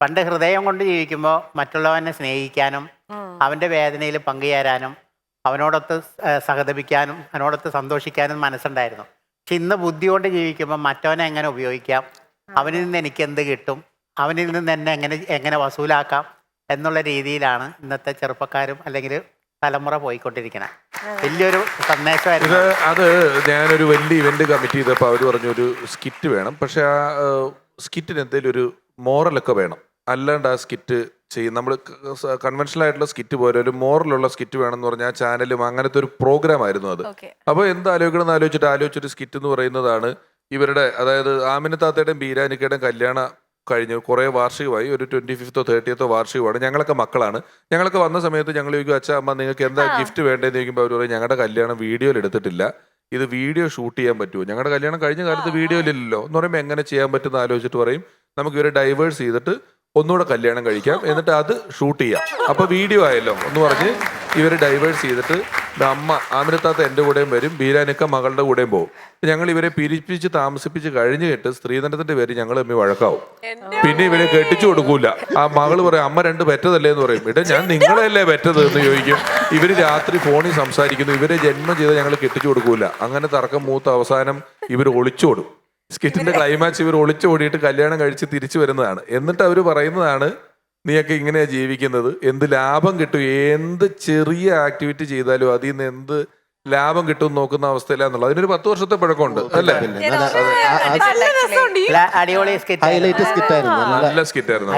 പണ്ട് ഹൃദയം കൊണ്ട് ജീവിക്കുമ്പോൾ മറ്റുള്ളവനെ സ്നേഹിക്കാനും അവൻ്റെ വേദനയിൽ പങ്കുചേരാനും അവനോടൊത്ത് സഹതപിക്കാനും അവനോടൊത്ത് സന്തോഷിക്കാനും മനസ്സുണ്ടായിരുന്നു. പക്ഷെ ഇന്ന് ബുദ്ധി കൊണ്ട് ജീവിക്കുമ്പോൾ മറ്റവനെ എങ്ങനെ ഉപയോഗിക്കാം, അവനിൽ നിന്ന് എനിക്ക് എന്ത് കിട്ടും, അവനിൽ നിന്ന് എന്നെ എങ്ങനെ വസൂലാക്കാം എന്നുള്ള രീതിയിലാണ് ഇന്നത്തെ ചെറുപ്പക്കാരും അല്ലെങ്കിൽ തലമുറ പോയിക്കൊണ്ടിരിക്കണം. വലിയൊരു സന്ദേശമായിരുന്നു അത്. ഞാനൊരു വലിയ ഇവന്റ് കമ്മിറ്റ് ചെയ്തപ്പോൾ അവർ പറഞ്ഞു ഒരു സ്കിറ്റ് വേണം, പക്ഷെ ആ സ്കിറ്റിന് എന്തെങ്കിലും ഒരു മോറലൊക്കെ വേണം. അല്ലാണ്ട് ആ സ്കിറ്റ് ചെയ്യും നമ്മൾ കൺവെൻഷനൽ ആയിട്ടുള്ള സ്കിറ്റ് പോലെ ഒരു മോറലുള്ള സ്കിറ്റ് വേണം എന്ന് പറഞ്ഞാൽ ആ ചാനലും അങ്ങനത്തെ ഒരു പ്രോഗ്രാം ആയിരുന്നു അത്. അപ്പോൾ എന്ത് ആലോചിക്കണം എന്ന് ആലോചിച്ചിട്ട് സ്കിറ്റ് എന്ന് പറയുന്നതാണ് ഇവരുടെ, അതായത് ആമിനത്താത്തയുടെയും ബീരാനിക്കയുടെയും കല്യാണം കഴിഞ്ഞു കുറേ വാർഷികമായി. ഒരു 25th or 30th വാർഷികമാണ്. ഞങ്ങളൊക്കെ മക്കളാണ്. ഞങ്ങളൊക്കെ വന്ന സമയത്ത് ഞങ്ങൾ ചോദിക്കും, അച്ഛാ അമ്മ നിങ്ങൾക്ക് എന്താ ഗിഫ്റ്റ് വേണ്ടതെന്ന് ചോദിക്കുമ്പോൾ അവർ പറയും ഞങ്ങളുടെ കല്യാണം വീഡിയോയിൽ എടുത്തിട്ടില്ല, ഇത് വീഡിയോ ഷൂട്ട് ചെയ്യാൻ പറ്റുമോ? ഞങ്ങളുടെ കല്യാണം കഴിഞ്ഞ കാലത്ത് വീഡിയോയിലില്ലല്ലോ എന്ന് പറയുമ്പോൾ എങ്ങനെ ചെയ്യാൻ പറ്റുമെന്ന് ആലോചിച്ചിട്ട് പറയും നമുക്ക് ഇവരെ ഡൈവേഴ്സ് ചെയ്തിട്ട് ഒന്നുകൂടെ കല്യാണം കഴിക്കാം, എന്നിട്ട് അത് ഷൂട്ട് ചെയ്യാം, അപ്പൊ വീഡിയോ ആയല്ലോ എന്ന് പറഞ്ഞ് ഇവര് ഡൈവേഴ്സ് ചെയ്തിട്ട് അമ്മ ആമിനത്താത്ത എൻ്റെ കൂടെയും വരും, ബീരാനിക്ക മകളുടെ കൂടെയും പോകും. ഞങ്ങൾ ഇവരെ പിരിപ്പിച്ച് താമസിപ്പിച്ച് കഴിഞ്ഞിട്ട് സ്ത്രീധനത്തിന്റെ പേര് ഞങ്ങൾ തമ്മിൽ വഴക്കാവും. പിന്നെ ഇവരെ കെട്ടിച്ചു കൊടുക്കൂല. ആ മകള് പറയും അമ്മ 2 പെറ്റതല്ലേ എന്ന് പറയും. ഇട ഞാൻ നിങ്ങളെയല്ലേ പെറ്റത് എന്ന് ചോദിക്കും. ഇവര് രാത്രി ഫോണിൽ സംസാരിക്കുന്നു. ഇവരെ ജന്മം ചെയ്ത് ഞങ്ങൾ കെട്ടിച്ചു കൊടുക്കൂല. അങ്ങനെ തർക്കം മൂത്ത അവസാനം ഇവർ ഒളിച്ചോടും. സ്കിറ്റിന്റെ ക്ലൈമാക്സ് ഇവർ ഒളിച്ചോടിയിട്ട് കല്യാണം കഴിച്ച് തിരിച്ചു വരുന്നതാണ്. എന്നിട്ട് അവർ പറയുന്നതാണ് നീയൊക്കെ ഇങ്ങനെയാ ജീവിക്കുന്നത്, എന്ത് ലാഭം കിട്ടും, എന്ത് ചെറിയ ആക്ടിവിറ്റി ചെയ്താലും അതിൽ നിന്ന് എന്ത് ലാഭം കിട്ടും നോക്കുന്ന അവസ്ഥയിലാന്നുള്ളത്. അതിനൊരു 10 വർഷത്തെ പഴക്കമുണ്ട് അല്ലേ? അടിപൊളി ഹൈലൈറ്റ് സ്കിറ്റ് ആയിരുന്നു. നല്ല സ്കിറ്റ് ആയിരുന്നു.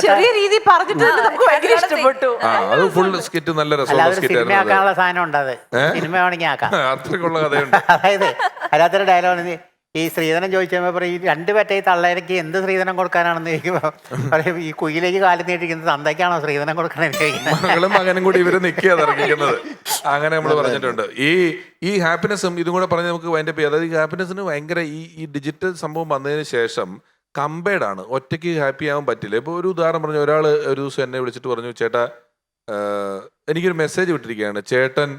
ചെറിയ രീതി പറഞ്ഞിട്ട് നമുക്ക് ഭയങ്കര ഇഷ്ടപ്പെട്ടു. അത് ഫുൾ സ്കിറ്റ് നല്ല രസമുള്ള സ്കിറ്റ് ആയിരുന്നു. ആക്കാനുള്ള സാധനം ഉണ്ട്, അത് സിനിമ വേണമെങ്കിൽ ആക്കാം. അത്രയ്ക്കുള്ള കഥയുണ്ട്. അതായത് അതിനകത്തൊരു ഡയലോഗ്, ഈ സ്ത്രീധനം ചോദിച്ചപ്പോൾ പറയും 2 പെറ്റ ഈ തള്ളേക്ക് എന്ത് സ്ത്രീധനം കൊടുക്കാനാണെന്ന് ചോദിക്കുമ്പോൾ പറയും ഈ കുയിലേക്ക് കാലം നീട്ടിരിക്കുന്നത് തന്തയ്ക്കാണോ സ്ത്രീധനം കൊടുക്കണമെന്ന് മകളും മകനും കൂടി ഇവര് നിൽക്കുക ഇറങ്ങിക്കുന്നത്. അങ്ങനെ നമ്മൾ പറഞ്ഞിട്ടുണ്ട്. ഈ ഹാപ്പിനെസ്സും ഇതും കൂടെ പറഞ്ഞ് നമുക്ക് വൈൻഡപ്പ് ചെയ്യാം. അതായത് ഈ ഹാപ്പിനെസ്സിന് ഭയങ്കര ഈ ഡിജിറ്റൽ സംഭവം വന്നതിന് ശേഷം കമ്പയർഡ് ആണ്. ഒറ്റയ്ക്ക് ഹാപ്പി ആവാൻ പറ്റില്ല. ഇപ്പോൾ ഒരു ഉദാഹരണം പറഞ്ഞു, ഒരാൾ ഒരു ദിവസം എന്നെ വിളിച്ചിട്ട് പറഞ്ഞു, ചേട്ടാ എനിക്കൊരു മെസ്സേജ് വിട്ടിരിക്കുകയാണ്, ചേട്ടൻ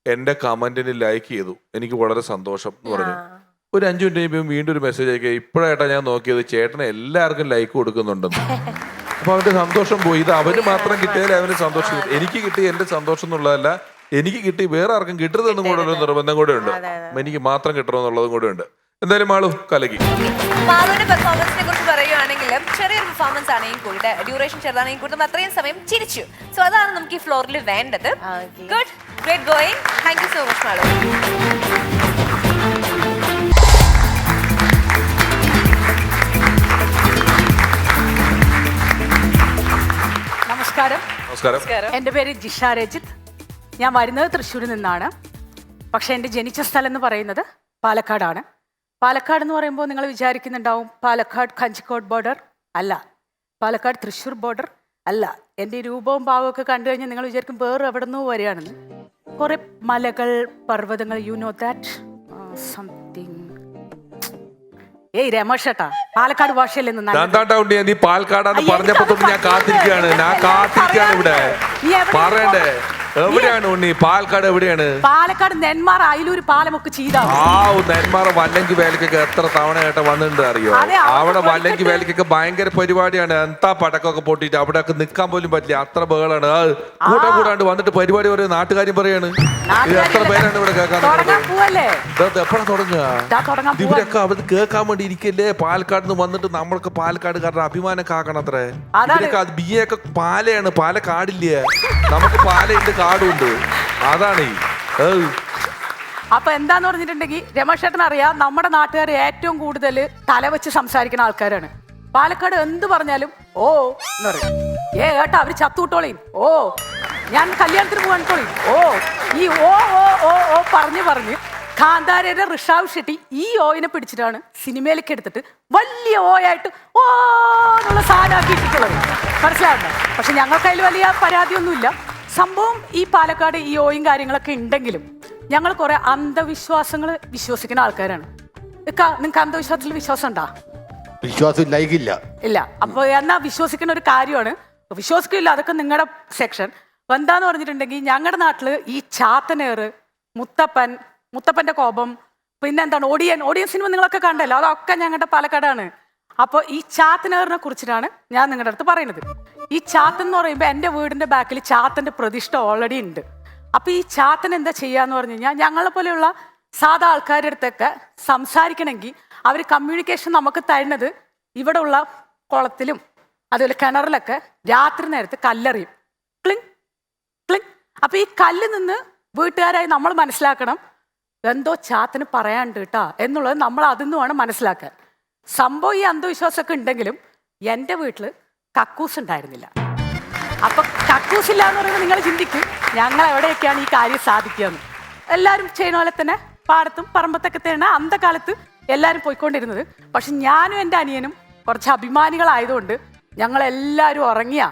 എന്റെ കമന്റിന് ലൈക്ക് ചെയ്തു, എനിക്ക് വളരെ സന്തോഷം എന്ന് പറഞ്ഞു. ഒരു 5 മിനിറ്റ് കഴിയുമ്പോൾ വീണ്ടും ഒരു മെസ്സേജ് അയക്കുക, ഇപ്പോഴായിട്ടാ ഞാൻ നോക്കിയത് ചേട്ടന് എല്ലാവർക്കും ലൈക്ക് കൊടുക്കുന്നുണ്ടെന്ന്. അപ്പൊ അവന്റെ സന്തോഷം പോയി. ഇത് അവന് മാത്രം കിട്ടിയാലേ അവന് സന്തോഷം. എനിക്ക് കിട്ടി എന്റെ സന്തോഷം എന്നുള്ളതല്ല, എനിക്ക് കിട്ടി വേറെ ആർക്കും കിട്ടരുതെന്നും കൂടെ ഒരു നിർബന്ധം കൂടെ ഉണ്ട്. എനിക്ക് മാത്രം കിട്ടണമെന്നുള്ളതും കൂടെ ഉണ്ട്. എന്തായാലും മാളു കലക്കി. മാളുവിന്റെ പെർഫോമൻസിനെ കുറിച്ച് പറയുകയാണെങ്കിൽ ചെറിയൊരു പെർഫോമൻസ് ആണെങ്കിൽ കൂടി ഡ്യൂറേഷൻ ചെറുതാണെങ്കിൽ കൂടി അത്രയും സമയം ചിരിച്ചു. സോ അതാണ് നമുക്ക് ഈ ഫ്ലോറിൽ വേണ്ടത്. Good, great going. Thank you so much Malu. നമസ്കാരം. നമസ്കാരം. എൻ്റെ പേര് ജിഷ രജിത്ത്. ഞാൻ വരുന്നത് തൃശ്ശൂരിൽ നിന്നാണ്. പക്ഷേ എൻ്റെ ജനിച്ച സ്ഥലം എന്ന് പറയുന്നത് പാലക്കാടാണ്. പാലക്കാട് എന്ന് പറയുമ്പോൾ നിങ്ങൾ വിചാരിക്കുന്നുണ്ടാവും പാലക്കാട് കഞ്ചിക്കോട് ബോർഡർ അല്ല, പാലക്കാട് തൃശ്ശൂർ ബോർഡർ അല്ല. എൻ്റെ രൂപവും ഭാവവും ഒക്കെ കണ്ടു കഴിഞ്ഞാൽ നിങ്ങൾ വിചാരിക്കും വേറെ എവിടെ നിന്നോ വരികയാണെന്ന്. കുറെ മലകൾ, പർവ്വതങ്ങൾ, യു നോ ദാറ്റ് സംതിങ്. ഏയ് രമേശേട്ടാ, പാലക്കാട് ഭാഷയിൽ നീ പാലക്കാടാന്ന് പറഞ്ഞപ്പോ ഞാൻ കാത്തിരിക്കുകയാണ് ഇവിടെ പറയണ്ടേ. എവിടെയാണ് ഉണ്ണി? പാലക്കാട് എവിടെയാണ്? പാലക്കാട് നെന്മാറ, അയിലൂർ, പാലമൊക്കെ ചെയ്താ. നെന്മാറ വല്ലങ്കി വേലക്കൊക്കെ എത്ര തവണ കേട്ട വന്നിട്ടുണ്ട് അറിയോ? അവിടെ വല്ലങ്കി വേലക്കൊക്കെ ഭയങ്കര പരിപാടിയാണ്. എന്താ പടക്കമൊക്കെ പൊട്ടിട്ട് അവിടെയൊക്കെ നിക്കാൻ പോലും പറ്റില്ല, അത്ര ബഹളാണ്. കൂടാണ്ട് വന്നിട്ട് പരിപാടി പറയും, നാട്ടുകാര്യം പറയാണ്. ഇത് എത്ര പേരാണ് ഇവിടെ കേൾക്കാൻ? എപ്പോഴാ തുടങ്ങുക? ഇവരൊക്കെ അവർ കേൾക്കാൻ വേണ്ടി ഇരിക്കല്ലേ? പാലക്കാട് നിന്ന് വന്നിട്ട് നമ്മൾക്ക് പാലക്കാടുകാരുടെ അഭിമാനമൊക്കെ ആക്കണം അത്രേ. ഇവരൊക്കെ അത് ബിയൊക്കെ പാലയാണ്, പാലക്കാടില്ല. നമുക്ക് പാലയുണ്ട്, കാടുണ്ട്. അതാണ് അപ്പൊ എന്താന്ന് പറഞ്ഞിട്ടുണ്ടെങ്കിൽ രമേശേട്ടൻ അറിയാം, നമ്മുടെ നാട്ടുകാർ ഏറ്റവും കൂടുതൽ തലവെച്ച് സംസാരിക്കുന്ന ആൾക്കാരാണ്. പാലക്കാട് എന്ത് പറഞ്ഞാലും ഓ എന്ന് പറയും. ഏട്ടാ അവര് ചത്തുവിട്ടോളീം, ഓ ഞാൻ കല്യാണത്തിന് പോകാൻ ഓ. ഈ ഓ ഓ ഓ ഓ പറഞ്ഞ് കാന്താരയുടെ ഋഷാവ് ഷെട്ടി ഈ ഓയിനെ പിടിച്ചിട്ടാണ് സിനിമയിലേക്ക് എടുത്തിട്ട് വലിയ ഓയായിട്ട് ഓ എന്നുള്ള സാധനമാക്കി ഇട്ടിട്ടുള്ളത്. മനസ്സിലാവുന്നുണ്ട്. പക്ഷെ ഞങ്ങൾക്ക് അതിൽ വലിയ പരാതിയൊന്നുമില്ല. സംഭവം ഈ പാലക്കാട് ഈ ഓയും കാര്യങ്ങളൊക്കെ ഉണ്ടെങ്കിലും ഞങ്ങൾ കുറെ അന്ധവിശ്വാസങ്ങൾ വിശ്വസിക്കുന്ന ആൾക്കാരാണ്. നിങ്ങൾക്ക് അന്ധവിശ്വാസത്തിൽ വിശ്വാസം ഉണ്ടാ? വിശ്വാസം ഇല്ല. അപ്പൊ എന്നാ വിശ്വസിക്കുന്ന ഒരു കാര്യമാണ്. വിശ്വസിക്കില്ല, അതൊക്കെ നിങ്ങളുടെ സെക്ഷൻ. എന്താന്ന് പറഞ്ഞിട്ടുണ്ടെങ്കിൽ ഞങ്ങളുടെ നാട്ടില് ഈ ചാത്തനേറ്, മുത്തപ്പന്റെ കോപം, പിന്നെ എന്താണ് ഓടിയൻ സിനിമ നിങ്ങളൊക്കെ കണ്ടല്ലോ, അതൊക്കെ ഞങ്ങളുടെ പാലക്കാടാണ്. അപ്പോൾ ഈ ചാത്തനേറിനെ കുറിച്ചിട്ടാണ് ഞാൻ നിങ്ങളുടെ അടുത്ത് പറയുന്നത്. ഈ ചാത്തൻ എന്ന് പറയുമ്പോൾ എൻ്റെ വീടിന്റെ ബാക്കിൽ ചാത്തന്റെ പ്രതിഷ്ഠ ഓൾറെഡി ഉണ്ട്. അപ്പൊ ഈ ചാത്തൻ എന്താ ചെയ്യാന്ന് പറഞ്ഞു കഴിഞ്ഞാൽ, ഞങ്ങളെ പോലെയുള്ള സാധാ ആൾക്കാരുടെ അടുത്തൊക്കെ സംസാരിക്കണമെങ്കിൽ അവർ കമ്മ്യൂണിക്കേഷൻ നമുക്ക് തരുന്നത് ഇവിടെ ഉള്ള കുളത്തിലും അതുപോലെ കിണറിലൊക്കെ രാത്രി നേരത്ത് കല്ലെറിയും, ക്ലിങ് ക്ലിങ്. അപ്പൊ ഈ കല്ല് നിന്ന് വീട്ടുകാരായി നമ്മൾ മനസ്സിലാക്കണം എന്തോ ചാത്തന് പറയാണ്ട് കേട്ടാ എന്നുള്ളത് നമ്മൾ അതിൽ നിന്ന് വേണം മനസ്സിലാക്കാൻ. സംഭവം ഈ അന്ധവിശ്വാസമൊക്കെ ഉണ്ടെങ്കിലും എൻ്റെ വീട്ടിൽ കക്കൂസ് ഉണ്ടായിരുന്നില്ല. അപ്പൊ കക്കൂസ് ഇല്ല എന്ന് പറയുമ്പോൾ നിങ്ങൾ ചിന്തിക്കും ഞങ്ങൾ എവിടെയൊക്കെയാണ് ഈ കാര്യം സാധിക്കുകയെന്ന്. എല്ലാവരും ചെയ്യുന്ന പോലെ തന്നെ പാടത്തും പറമ്പത്തൊക്കെ തന്നെ അന്ധകാലത്ത് എല്ലാവരും പോയിക്കൊണ്ടിരുന്നത്. പക്ഷെ ഞാനും എൻ്റെ അനിയനും കുറച്ച് അഭിമാനികളായതുകൊണ്ട് ഞങ്ങളെല്ലാവരും ഉറങ്ങിയ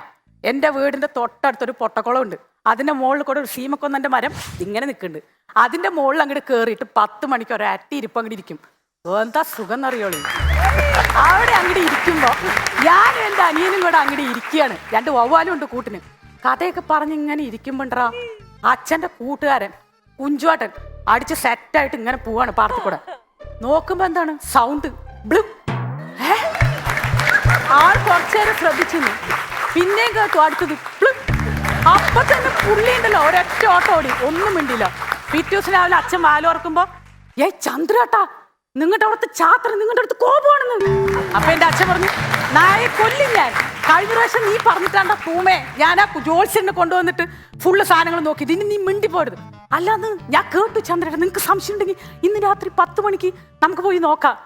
എൻ്റെ വീടിൻ്റെ തൊട്ടടുത്തൊരു പൊട്ടക്കുളമുണ്ട്. അതിൻ്റെ മുകളിൽ കൂടെ ഒരു സീമക്കൊന്നൻ്റെ മരം ഇങ്ങനെ നിൽക്കുന്നുണ്ട്. അതിൻ്റെ മുകളിൽ അങ്ങോട്ട് കയറിയിട്ട് 10 മണിക്ക് ഒരു അട്ടി ഇരിപ്പം അങ്ങോട്ട് ഇരിക്കും. എന്താ സുഖം എന്നറിയോളൂ. അവിടെ അങ്ങോട്ട് ഇരിക്കുമ്പോൾ ഞാനും എൻ്റെ അനിയനും കൂടെ അങ്ങോട്ട് ഇരിക്കുകയാണ്. 2 വവ്വാലും ഉണ്ട് കൂട്ടിന്. കഥയൊക്കെ പറഞ്ഞ് ഇങ്ങനെ ഇരിക്കുമ്പോണ്ടാ അച്ഛൻ്റെ കൂട്ടുകാരൻ കുഞ്ചുവാട്ടൻ അടിച്ച് സെറ്റായിട്ട് ഇങ്ങനെ പോവാണ് പാടത്തിൽ കൂടെ. നോക്കുമ്പോ എന്താണ് സൗണ്ട് ബ്ലൂ. ആൾ കുറച്ചേരം ശ്രദ്ധിച്ചു, പിന്നെയും കേട്ടു അടുത്തത് ബ്ലൂ. അപ്പൊ തന്നെ പുള്ളി ഉണ്ടല്ലോ ഒരൊറ്റ ഓട്ടം ഓടി, ഒന്നും മിണ്ടില്ല. പിറ്റേ ദിവസം രാവിലെ അച്ഛൻ വാലോർക്കുമ്പോ ചന്ദ്രേട്ടാ നിങ്ങളുടെ അവിടുത്തെ ചാത്തൻ നിങ്ങളുടെ അടുത്ത് കോപമാണെന്ന്. അപ്പൊ എന്റെ അച്ഛൻ പറഞ്ഞു നായെ കൊല്ലും ഞാൻ. കഴിഞ്ഞ പ്രാവശ്യം നീ പറഞ്ഞിട്ടാണ്ട തൂമേ ഞാൻ ആ ജോത്സ്യനെ കൊണ്ടുവന്നിട്ട് ഫുള്ള് സാധനങ്ങൾ നോക്കി ഇനി നീ മിണ്ടി പോരുത്. അല്ലാന്ന് ഞാൻ കേട്ടു ചന്ദ്രേട്ടൻ, നിങ്ങൾക്ക് സംശയം ഉണ്ടെങ്കിൽ ഇന്ന് രാത്രി 10 മണിക്ക് നമുക്ക് പോയി നോക്കാം.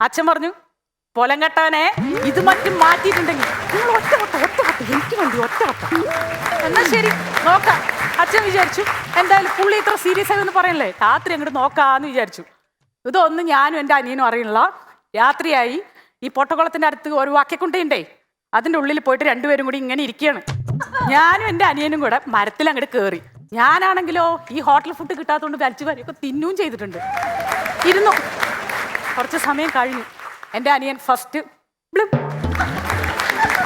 അച്ഛൻ പറഞ്ഞു പൊലം കെട്ടവനെ ഇത് മറ്റും മാറ്റിയിട്ടുണ്ടെങ്കിൽ നിങ്ങൾ ഒറ്റ എനിക്ക് വേണ്ടി ഒറ്റ എന്നാ ശരി നോക്കാം. അച്ഛൻ വിചാരിച്ചു എന്തായാലും പുള്ളി ഇത്ര സീരിയസ് ആയെന്ന് പറയല്ലേ, രാത്രി അങ്ങോട്ട് നോക്കാന്ന് വിചാരിച്ചു. ഇതൊന്നും ഞാനും എൻ്റെ അനിയനും അറിയില്ല. രാത്രിയായി. ഈ പൊട്ടക്കുളത്തിന്റെ അടുത്ത് ഒരു വാക്യക്കുണ്ടയുണ്ടേ, അതിൻ്റെ ഉള്ളിൽ പോയിട്ട് 2 പേരും കൂടി ഇങ്ങനെ ഇരിക്കുകയാണ്. ഞാനും എൻ്റെ അനിയനും കൂടെ മരത്തിൽ അങ്ങോട്ട് കയറി. ഞാനാണെങ്കിലോ ഈ ഹോട്ടൽ ഫുഡ് കിട്ടാത്തതുകൊണ്ട് വലിച്ചു വാരിയൊക്കെ തിന്നുകയും ചെയ്തിട്ടുണ്ട്. ഇരുന്നു. കുറച്ച് സമയം കഴിഞ്ഞു. എൻ്റെ അനിയൻ ഫസ്റ്റ്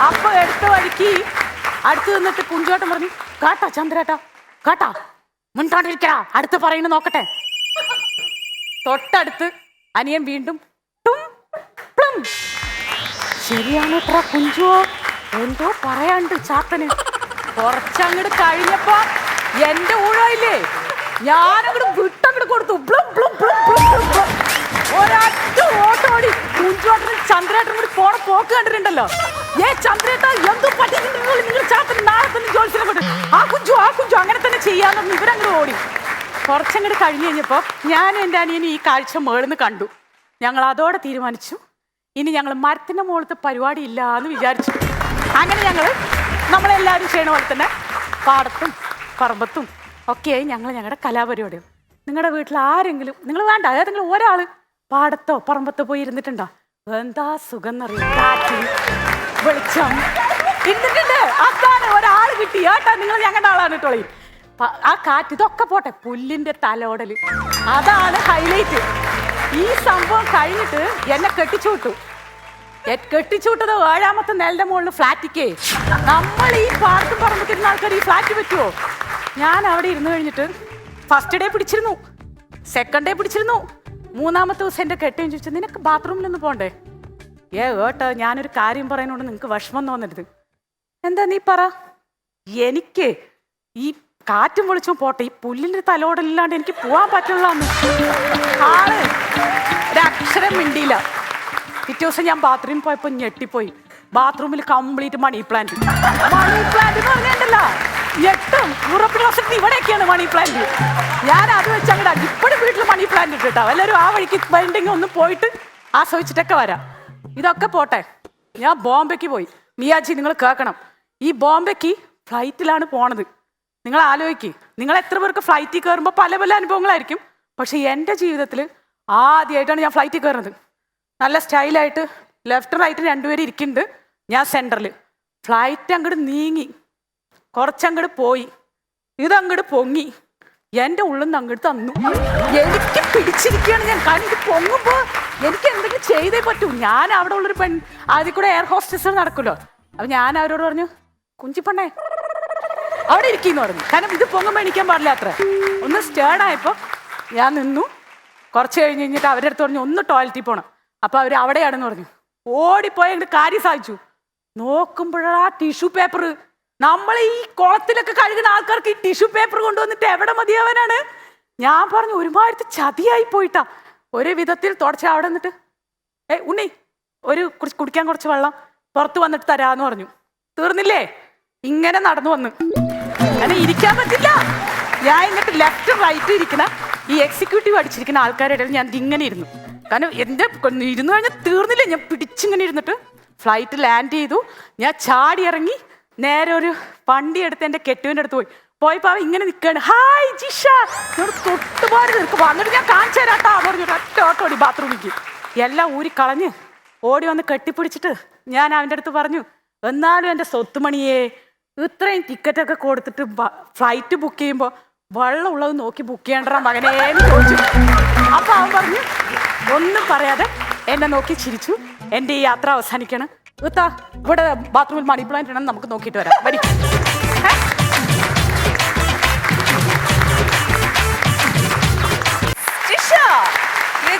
അപ്പൊ എടുത്ത വഴിക്ക് അടുത്ത് നിന്നിട്ട് കുഞ്ചോട്ടം പറഞ്ഞു കാട്ടാ ചന്ദ്രേട്ടാ കാട്ടാ മുണ്ടാണ്ടിരിക്കടാ, അടുത്ത് പറയുന്നു നോക്കട്ടെ. തൊട്ടടുത്ത് അനിയൻ വീണ്ടും ടും പ്ലും. ശരിയാണ് ഇത്ര കുഞ്ചുവോ, എന്തോ പറയാണ്ട് ചാത്തന്. കുറച്ചങ്ങോട്ട് കഴിഞ്ഞപ്പോ എന്റെ ഊഴയില്ലേ, ഞാനങ്ങോട്ട് വിട്ടങ്ങോട്ട് കൊടുത്തു. പ്ലും പ്ലും പ്ലും പ്ലും പ്ലും പ്ലും. ഒരൊറ്റ ഓട്ടോടി കുഞ്ചുവാട്ടനും ചന്ദ്രേട്ടനും കൂടി പോണ പോക്ക് കണ്ടിട്ടുണ്ടല്ലോ. ചന്ദ്രേട്ട എന്തോ പറ്റി, നിങ്ങൾ ചാത്തന് നാളെ തന്നെ ജോലിസിനെ കൊണ്ട് ആ കുഞ്ചു അങ്ങനെ തന്നെ ചെയ്യാന്ന് ഇവരങ്ങോട്ട് ഓടി. കുറച്ചങ്ങോട്ട് കഴിഞ്ഞ് കഴിഞ്ഞപ്പോൾ ഞാനും എൻ്റെ അനിയനും ഈ കാഴ്ച മേളിന്ന് കണ്ടു. ഞങ്ങൾ അതോടെ തീരുമാനിച്ചു, ഇനി ഞങ്ങൾ മരത്തിൻ്റെ മുകളിലത്തെ പരിപാടി ഇല്ല എന്ന് വിചാരിച്ചു. അങ്ങനെ ഞങ്ങൾ നമ്മളെല്ലാവരും ചെയ്യണ പോലെ തന്നെ പാടത്തും പറമ്പത്തും ഒക്കെയായി ഞങ്ങളുടെ കലാപരിപാടികൾ. നിങ്ങളുടെ വീട്ടിൽ ആരെങ്കിലും, നിങ്ങൾ വേണ്ട, അതായത് നിങ്ങൾ ഒരാൾ പാടത്തോ പറമ്പത്തോ പോയി ഇരുന്നിട്ടുണ്ടോ? എന്താ സുഖം എന്നറിയാം, കാറ്റ് വെളിച്ചം ഇരുന്നിട്ടുണ്ട്. അതാണ് ഒരാൾ കിട്ടി കേട്ടാ, നിങ്ങൾ ഞങ്ങളുടെ ആളാണ് കേട്ടോളി. ആ കാറ്റ് ഇതൊക്കെ പോട്ടെ, പുല്ലിന്റെ തലോടല് അതാണ് ഹൈലൈറ്റ്. ഈ സംഭവം കഴിഞ്ഞിട്ട് എന്നെ കെട്ടിച്ചു വിട്ടു. കെട്ടിച്ചുവിട്ടത് 7ാമത്തെ നിലയുടെ മുകളിൽ ഫ്ലാറ്റിക്കേ. നമ്മൾ ഈ പാർക്കും പറമ്പത്തിരുന്ന ആൾക്കാർ ഈ ഫ്ലാറ്റ് പറ്റുമോ? ഞാൻ അവിടെ ഇരുന്ന് കഴിഞ്ഞിട്ട് ഫസ്റ്റ് ഡേ പിടിച്ചിരുന്നു, സെക്കൻഡ് ഡേ പിടിച്ചിരുന്നു, 3ാമത്തെ ദിവസം എൻ്റെ കെട്ടിയും ചോദിച്ചു, നിനക്ക് ബാത്റൂമിലൊന്നും പോണ്ടേ? കേട്ടോ, ഞാനൊരു കാര്യം പറയുന്നോണ്ട് നിങ്ങൾക്ക് വിഷമം തോന്നരുത്. എന്താ നീ പറ. എനിക്ക് ഈ കാറ്റും വിളിച്ചും പോട്ടെ, ഈ പുല്ലിൻ്റെ തലോടലില്ലാണ്ട് എനിക്ക് പോവാൻ പറ്റുള്ളാന്ന്. ആള് ഒരക്ഷരം മിണ്ടിയില്ല. പിറ്റേ ദിവസം ഞാൻ ബാത്റൂമിൽ പോയപ്പോൾ ഞെട്ടിപ്പോയി. ബാത്റൂമിൽ കംപ്ലീറ്റ് മണി പ്ലാന്റ് എന്ന് പറഞ്ഞിട്ടുണ്ടല്ലോ, ഞെട്ടും. യൂറോപ്യൻ ഹോസ്പിറ്റൽ ഇവിടെയൊക്കെയാണ് മണി പ്ലാന്റ്. ഞാൻ അത് വെച്ച് അങ്ങോട്ട് ഇപ്പോഴും വീട്ടിൽ മണി പ്ലാന്റ് ഇട്ടിട്ടോ. എല്ലാവരും ആ വഴിക്ക് വേണ്ടെങ്കിൽ ഒന്ന് പോയിട്ട് ആസ്വദിച്ചിട്ടൊക്കെ വരാം. ഇതൊക്കെ പോട്ടെ, ഞാൻ ബോംബെക്ക് പോയി. മിയാജി നിങ്ങൾ കേൾക്കണം, ഈ ബോംബെക്ക് ഫ്ലൈറ്റിലാണ് പോണത്. നിങ്ങൾ ആലോചിക്ക്, നിങ്ങൾ എത്ര പേർക്ക് ഫ്ലൈറ്റിൽ കയറുമ്പോൾ പല പല അനുഭവങ്ങളായിരിക്കും. പക്ഷെ എൻ്റെ ജീവിതത്തിൽ ആദ്യമായിട്ടാണ് ഞാൻ ഫ്ലൈറ്റിൽ കയറുന്നത്. നല്ല സ്റ്റൈലായിട്ട് ലെഫ്റ്റ് റൈറ്റ് 2 പേര് ഇരിക്കുന്നുണ്ട്, ഞാൻ സെൻറ്ററിൽ. ഫ്ലൈറ്റ് അങ്ങോട്ട് നീങ്ങി, കുറച്ചങ്ങോട്ട് പോയി, ഇതങ്ങോട്ട് പൊങ്ങി, എൻ്റെ ഉള്ളിൽ നിന്ന് അങ്ങോട്ട് തന്നു. എനിക്ക് പിടിച്ചിരിക്കുകയാണ് ഞാൻ. കാരണം ഇത് പൊങ്ങുമ്പോൾ എനിക്ക് എന്തെങ്കിലും ചെയ്തേ പറ്റൂ. ഞാൻ അവിടെ ഉള്ളൊരു അതിൽ കൂടെ എയർ ഹോസ്റ്റസ് നടക്കുമല്ലോ. അപ്പം ഞാൻ അവരോട് പറഞ്ഞു, കുഞ്ചിപ്പണ്ണേ അവിടെ ഇരിക്കുന്നു പറഞ്ഞു. കാരണം ഇത് പൊങ്ങുമ്പോൾ എണിക്കാൻ പാടില്ല അത്ര. ഒന്ന് സ്റ്റേണായപ്പോൾ ഞാൻ നിന്നു. കുറച്ച് കഴിഞ്ഞിട്ട് അവരുടെ അടുത്ത് പറഞ്ഞു, ഒന്ന് ടോയ്ലറ്റിൽ പോകണം. അപ്പോൾ അവർ അവിടെയാണെന്ന് പറഞ്ഞു. ഓടിപ്പോയി അങ്ങോട്ട് കാര്യം സാധിച്ചു. നോക്കുമ്പോഴാ ടിഷ്യൂ പേപ്പർ. നമ്മൾ ഈ കുളത്തിലൊക്കെ കഴുകുന്ന ആൾക്കാർക്ക് ഈ ടിഷ്യൂ പേപ്പർ കൊണ്ടുവന്നിട്ട് എവിടെ മതിയാവാനാണ്? ഞാൻ പറഞ്ഞു, ഒരുമാതിരത്തെ ചതിയായി പോയിട്ടാ. ഒരു വിധത്തിൽ തുടച്ച് അവിടെ നിന്നിട്ട്, ഉണ്ണി കുടിക്കാൻ കുറച്ച് വെള്ളം പുറത്ത് വന്നിട്ട് തരാന്ന് പറഞ്ഞു. തീർന്നില്ലേ? ഇങ്ങനെ നടന്നു വന്ന് അങ്ങനെ ഇരിക്കാൻ പറ്റില്ല. ഞാൻ എന്നിട്ട് ലെഫ്റ്റ് റൈറ്റ് ഇരിക്കുന്ന ഈ എക്സിക്യൂട്ടീവ് അടിച്ചിരിക്കുന്ന ആൾക്കാരുടെ ഇടയിൽ ഞാൻ ഇങ്ങനെ ഇരുന്നു. കാരണം എൻ്റെ ഇരുന്ന് കഴിഞ്ഞാൽ തീർന്നില്ല. ഞാൻ പിടിച്ചിങ്ങനെ ഇരുന്നിട്ട് ഫ്ലൈറ്റ് ലാൻഡ് ചെയ്തു. ഞാൻ ചാടി ഇറങ്ങി നേരെ ഒരു വണ്ടി എടുത്ത് എൻ്റെ കെട്ടുവിൻ്റെ അടുത്ത് പോയപ്പോൾ അവൻ ഇങ്ങനെ നിൽക്കുകയാണ്. ഹായ് ജിഷ, തൊട്ടുപാട് നിൽക്കും. വന്നിട്ട് ഞാൻ കാണിച്ചു തരാട്ടാ പറഞ്ഞു. ഒറ്റ ഓട്ടോടി ബാത്റൂമിലേക്ക് എല്ലാം ഊരിക്കളഞ്ഞ് ഓടി വന്ന് കെട്ടിപ്പിടിച്ചിട്ട് ഞാൻ അവൻ്റെ അടുത്ത് പറഞ്ഞു, എന്നാലും എൻ്റെ സ്വത്തുമണിയെ, ഇത്രയും ടിക്കറ്റൊക്കെ കൊടുത്തിട്ട് ഫ്ലൈറ്റ് ബുക്ക് ചെയ്യുമ്പോൾ വെള്ളം ഉള്ളത് നോക്കി ബുക്ക് ചെയ്യേണ്ട മകനേന്ന് ചോദിച്ചു. അപ്പം അവൻ പറഞ്ഞു, ഒന്നും പറയാതെ എന്നെ നോക്കി ചിരിച്ചു. എൻ്റെ ഈ യാത്ര അവസാനിക്കണം. ഇവിടെ ബാത്റൂമിൽ മണി പ്ലാന്റ് ഉണ്ടെന്ന് നമുക്ക് നോക്കിയിട്ട് വരാം, വരി.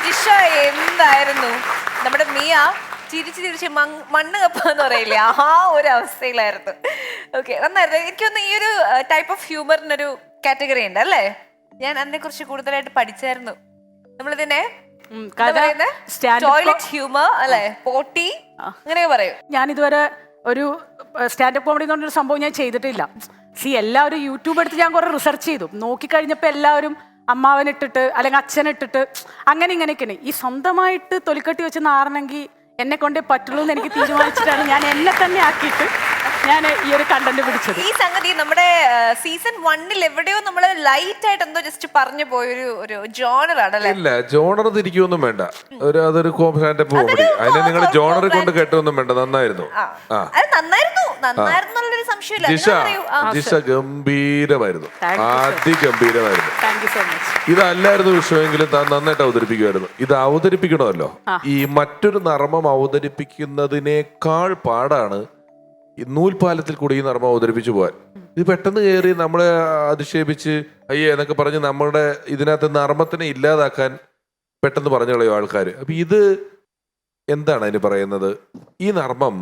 ജിഷ എന്തായിരുന്നു നമ്മുടെ മിയ ചിരിച്ച് മണ്ണ് കപ്പാന്ന് പറയില്ലേ, ആ ഒരു അവസ്ഥയിലായിരുന്നു. ഓക്കെ, നന്നായിരുന്നു. എനിക്കൊന്ന് ഈ ഒരു ടൈപ്പ് ഓഫ് ഹ്യൂമറിനൊരു കാറ്റഗറി ഉണ്ട് അല്ലേ? ഞാൻ അതിനെ കുറിച്ച് കൂടുതലായിട്ട് പഠിച്ചായിരുന്നു. നമ്മളിതിനെ ടോയ്ലറ്റ് ഹ്യൂമർ അല്ലെ, പോട്ടി അങ്ങനെയൊക്കെ പറയും. ഞാൻ ഇതുവരെ ഒരു സ്റ്റാൻഡപ്പ് കോമഡി എന്ന് പറഞ്ഞൊരു സംഭവം ഞാൻ ചെയ്തിട്ടില്ല. എല്ലാവരും യൂട്യൂബ് എടുത്ത് ഞാൻ കുറെ റിസർച്ച് ചെയ്തു. നോക്കിക്കഴിഞ്ഞപ്പോൾ എല്ലാവരും അമ്മാവനിട്ടിട്ട് അല്ലെങ്കിൽ അച്ഛനിട്ടിട്ട് അങ്ങനെ ഇങ്ങനെയൊക്കെയാണ്. ഈ സ്വന്തമായിട്ട് തൊലിക്കട്ടി വെച്ച് നാറണമെങ്കിൽ എന്നെ കൊണ്ടേ പറ്റുള്ളൂ എന്ന് എനിക്ക് തീരുമാനിച്ചിട്ടാണ് ഞാൻ എന്നെ തന്നെ ആക്കിയിട്ട് ഞാൻ ഈ ഒരു കണ്ടന്റ് പിടിച്ചത്. ഈ സംഗതി നമ്മുടെ സീസൺ 1 എവിടെയോ നമ്മൾ ലൈറ്റ് ആയിട്ട് എന്തോ ജസ്റ്റ് പറഞ്ഞു പോയൊരു ജോണർ ആണല്ലേ? ഇല്ല, ജോണർ തിരിക്കൊന്നും വേണ്ട. അതൊരു സ്റ്റാൻഡപ്പ് കോമഡി. അതിനെ നിങ്ങൾ ജോണർ കൊണ്ട് കേട്ടൊന്നും വേണ്ട. നന്നായിരുന്നു. ജിഷ ഗംഭീരമായിരുന്നു, അതിഗംഭീരമായിരുന്നു. ഇതല്ലായിരുന്നു വിഷയമെങ്കിലും താൻ നന്നായിട്ട് അവതരിപ്പിക്കുമായിരുന്നു. ഇത് അവതരിപ്പിക്കണമല്ലോ, ഈ മറ്റൊരു നർമ്മം അവതരിപ്പിക്കുന്നതിനേക്കാൾ പാടാണ് ഈ നൂൽപാലത്തിൽ കൂടി ഈ നർമ്മം അവതരിപ്പിച്ചു പോകാൻ. ഇത് പെട്ടെന്ന് കയറി നമ്മളെ അധിക്ഷേപിച്ച് അയ്യേ എന്നൊക്കെ പറഞ്ഞ് നമ്മളുടെ ഇതിനകത്ത് നർമ്മത്തിനെ ഇല്ലാതാക്കാൻ പെട്ടെന്ന് പറഞ്ഞു കളയും ആൾക്കാർ. അപ്പൊ ഇത് എന്താണ് അതിന് പറയുന്നത്? ഈ നർമ്മം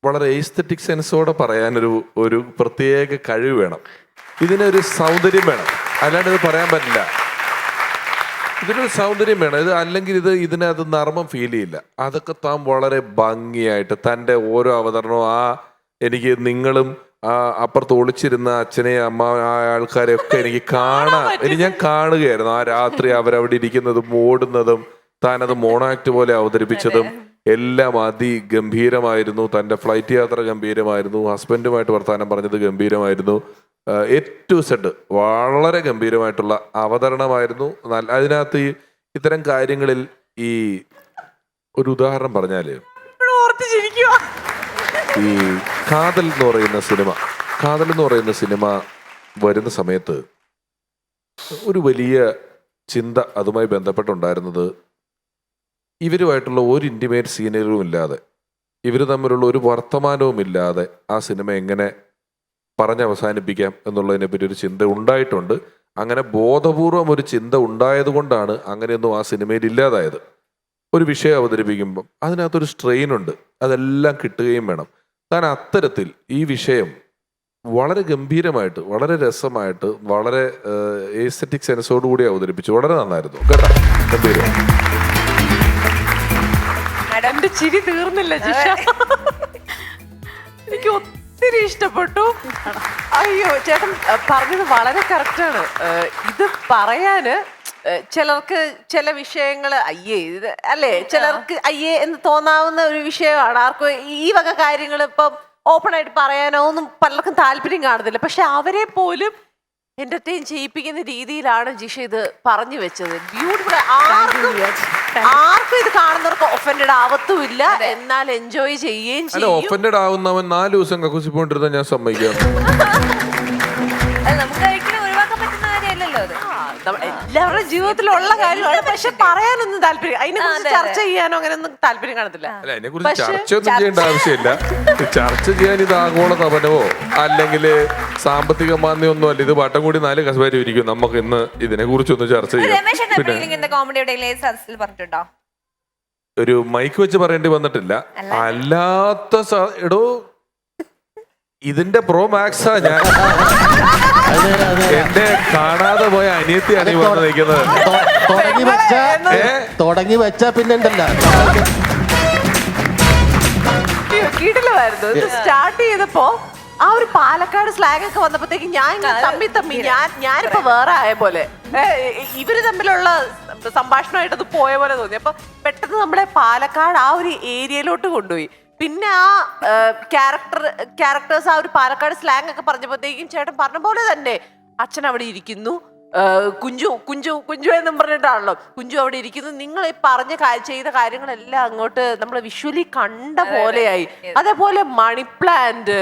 വളരെ എസ്തെറ്റിക് സെൻസോടെ പറയാനൊരു പ്രത്യേക കഴിവ് വേണം. ഇതിനൊരു സൗന്ദര്യം വേണം, അല്ലാണ്ട് ഇത് പറയാൻ പറ്റില്ല. ഇതിനൊരു സൗന്ദര്യം വേണം. ഇത് അല്ലെങ്കിൽ ഇതിനകത്ത് നർമ്മം ഫീൽ ചെയ്യില്ല. അതൊക്കെ താൻ വളരെ ഭംഗിയായിട്ട് തൻ്റെ ഓരോ അവതരണവും എനിക്ക് നിങ്ങളും അപ്പുറത്ത് ഒളിച്ചിരുന്ന അച്ഛനെയും അമ്മ ആൾക്കാരെ ഒക്കെ ഞാൻ കാണുകയായിരുന്നു. ആ രാത്രി അവരവിടെ ഇരിക്കുന്നതും ഓടുന്നതും താനത് മോണാക്ട് പോലെ അവതരിപ്പിച്ചതും എല്ലാം അതിഗംഭീരമായിരുന്നു. തൻ്റെ ഫ്ലൈറ്റ് യാത്ര ഗംഭീരമായിരുന്നു. ഹസ്ബൻഡുമായിട്ട് വർത്താനം പറഞ്ഞത് ഗംഭീരമായിരുന്നു. ടു സെഡ് വളരെ ഗംഭീരമായിട്ടുള്ള അവതരണമായിരുന്നു. അതിനകത്ത് ഇത്തരം കാര്യങ്ങളിൽ ഈ ഒരു ഉദാഹരണം പറഞ്ഞാല് ഈ കാതൽ എന്ന് പറയുന്ന സിനിമ വരുന്ന സമയത്ത് ഒരു വലിയ ചിന്ത അതുമായി ബന്ധപ്പെട്ടുണ്ടായിരുന്നത് ഇവരുമായിട്ടുള്ള ഒരു ഇൻറ്റിമേറ്റ് സീനുകളും ഇല്ലാതെ, ഇവർ തമ്മിലുള്ള ഒരു വർത്തമാനവും ഇല്ലാതെ ആ സിനിമ എങ്ങനെ പറഞ്ഞവസാനിപ്പിക്കാം എന്നുള്ളതിനെ പറ്റി ഒരു ചിന്ത ഉണ്ടായിട്ടുണ്ട്. അങ്ങനെ ബോധപൂർവം ഒരു ചിന്ത ഉണ്ടായത് കൊണ്ടാണ് അങ്ങനെയൊന്നും ആ സിനിമയിൽ ഇല്ലാതായത്. ഒരു വിഷയം അവതരിപ്പിക്കുമ്പം അതിനകത്തൊരു സ്ട്രെയിൻ ഉണ്ട്, അതെല്ലാം കിട്ടുകയും വേണം. താൻ അത്തരത്തിൽ ഈ വിഷയം വളരെ ഗംഭീരമായിട്ട്, വളരെ രസമായിട്ട്, വളരെ എസ്തെറ്റിക് സെൻസോടുകൂടി അവതരിപ്പിച്ചു. വളരെ നന്നായിരുന്നു കേട്ടോ, ഗംഭീരം. എന്റെ ചിരി തീർന്നില്ല ജിഷ, എനിക്ക് ഒത്തിരി ഇഷ്ടപ്പെട്ടു. അയ്യോ ചേട്ടൻ പറഞ്ഞത് വളരെ കറക്റ്റാണ്. ഇത് പറയാന് ചിലർക്ക് ചില വിഷയങ്ങൾ അയ്യേ ഇത് അല്ലേ, ചിലർക്ക് അയ്യേ എന്ന് തോന്നാവുന്ന ഒരു വിഷയമാണ്. ആർക്കും ഈ വക കാര്യങ്ങൾ ഇപ്പം ഓപ്പൺ ആയിട്ട് പറയാനോ ഒന്നും പലർക്കും താല്പര്യം കാണുന്നില്ല. പക്ഷെ അവരെ പോലും എന്റർടൈൻ ചെയ്യിപ്പിക്കുന്ന രീതിയിലാണ് ജിഷ ഇത് പറഞ്ഞു വെച്ചത്. ബ്യൂട്ടിഫുൾ. ആർക്കും ഇത് കാണുന്നവർക്ക് ഒഫൻഡഡ് ആവത്തുമില്ല, എന്നാൽ എൻജോയ് ചെയ്യുകയും ചെയ്യും. ഒഫൻഡഡ് ആവുന്നവൻ 4 ദിവസം കക്കൂസിപ്പോണ്ടിരുന്ന ഞാൻ സമ്മതിക്കാം. നമുക്ക് ഒരിക്കലും ഒഴിവാക്കാൻ പറ്റുന്ന കാര്യമല്ലല്ലോ അത്. എല്ലാവരുടെ ജീവിതത്തിലുള്ള കാര്യമാണ്. പക്ഷെ പറയാനൊന്നും താല്പര്യം, അതിനെ കുറിച്ച് ചർച്ച ചെയ്യാനോ അങ്ങനെയൊന്നും താല്പര്യം കാണത്തില്ല. അല്ല, അതിനെ കുറിച്ച് ചർച്ചയൊന്നും ചെയ്യേണ്ട ആവശ്യമില്ല. ചർച്ച ചെയ്യാൻ ഇത് ആഗോള തപനവോ അല്ലെങ്കിൽ സാമ്പത്തിക മാന്ദ്യമൊന്നും അല്ല. ഇത് വട്ടം കൂടി 4 കസേര ഇരിക്കും. നമുക്ക് ഇന്ന് ഇതിനെ കുറിച്ചൊന്ന് ചർച്ച ചെയ്യാം. ഒരു മൈക്ക് വെച്ച് പറയേണ്ടി വന്നിട്ടില്ല. അല്ലാത്ത എടോ ഇതിന്റെ പ്രോ മാക്സാ ഞാൻ. എന്റെ കാണാതെ പോയ അനിയത്തിയാണ് ഈ വന്ന് നിൽക്കുന്നത്. തുടങ്ങി വെച്ചാ പിന്നെ ഉണ്ടല്ലോ കീടിലായിരുന്നു. ഇത് സ്റ്റാർട്ട് ചെയ്തപ്പോ ആ ഒരു പാലക്കാട് സ്ലാങ് ഒക്കെ വന്നപ്പോഴത്തേക്ക് ഞാൻ തമ്മി ഞാനിപ്പോ വേറെ ആയ പോലെ, ഇവര് തമ്മിലുള്ള സംഭാഷണമായിട്ട് അത് പോയ പോലെ തോന്നി. അപ്പൊ പെട്ടെന്ന് നമ്മളെ പാലക്കാട് ആ ഒരു ഏരിയയിലോട്ട് കൊണ്ടുപോയി. പിന്നെ ആ ക്യാരക്ടേഴ്സ് ആ ഒരു പാലക്കാട് സ്ലാങ് ഒക്കെ പറഞ്ഞപ്പോഴത്തേക്കും ചേട്ടൻ പറഞ്ഞ പോലെ തന്നെ അച്ഛൻ അവിടെ ഇരിക്കുന്നു, കുഞ്ചു കുഞ്ചു കുഞ്ചു എന്നും പറഞ്ഞിട്ടാണല്ലോ കുഞ്ചു അവിടെ ഇരിക്കുന്നു. നിങ്ങൾ ഈ ചെയ്ത കാര്യങ്ങളെല്ലാം അങ്ങോട്ട് നമ്മൾ വിഷ്വലി കണ്ട പോലെയായി. അതേപോലെ മണി പ്ലാന്റ്,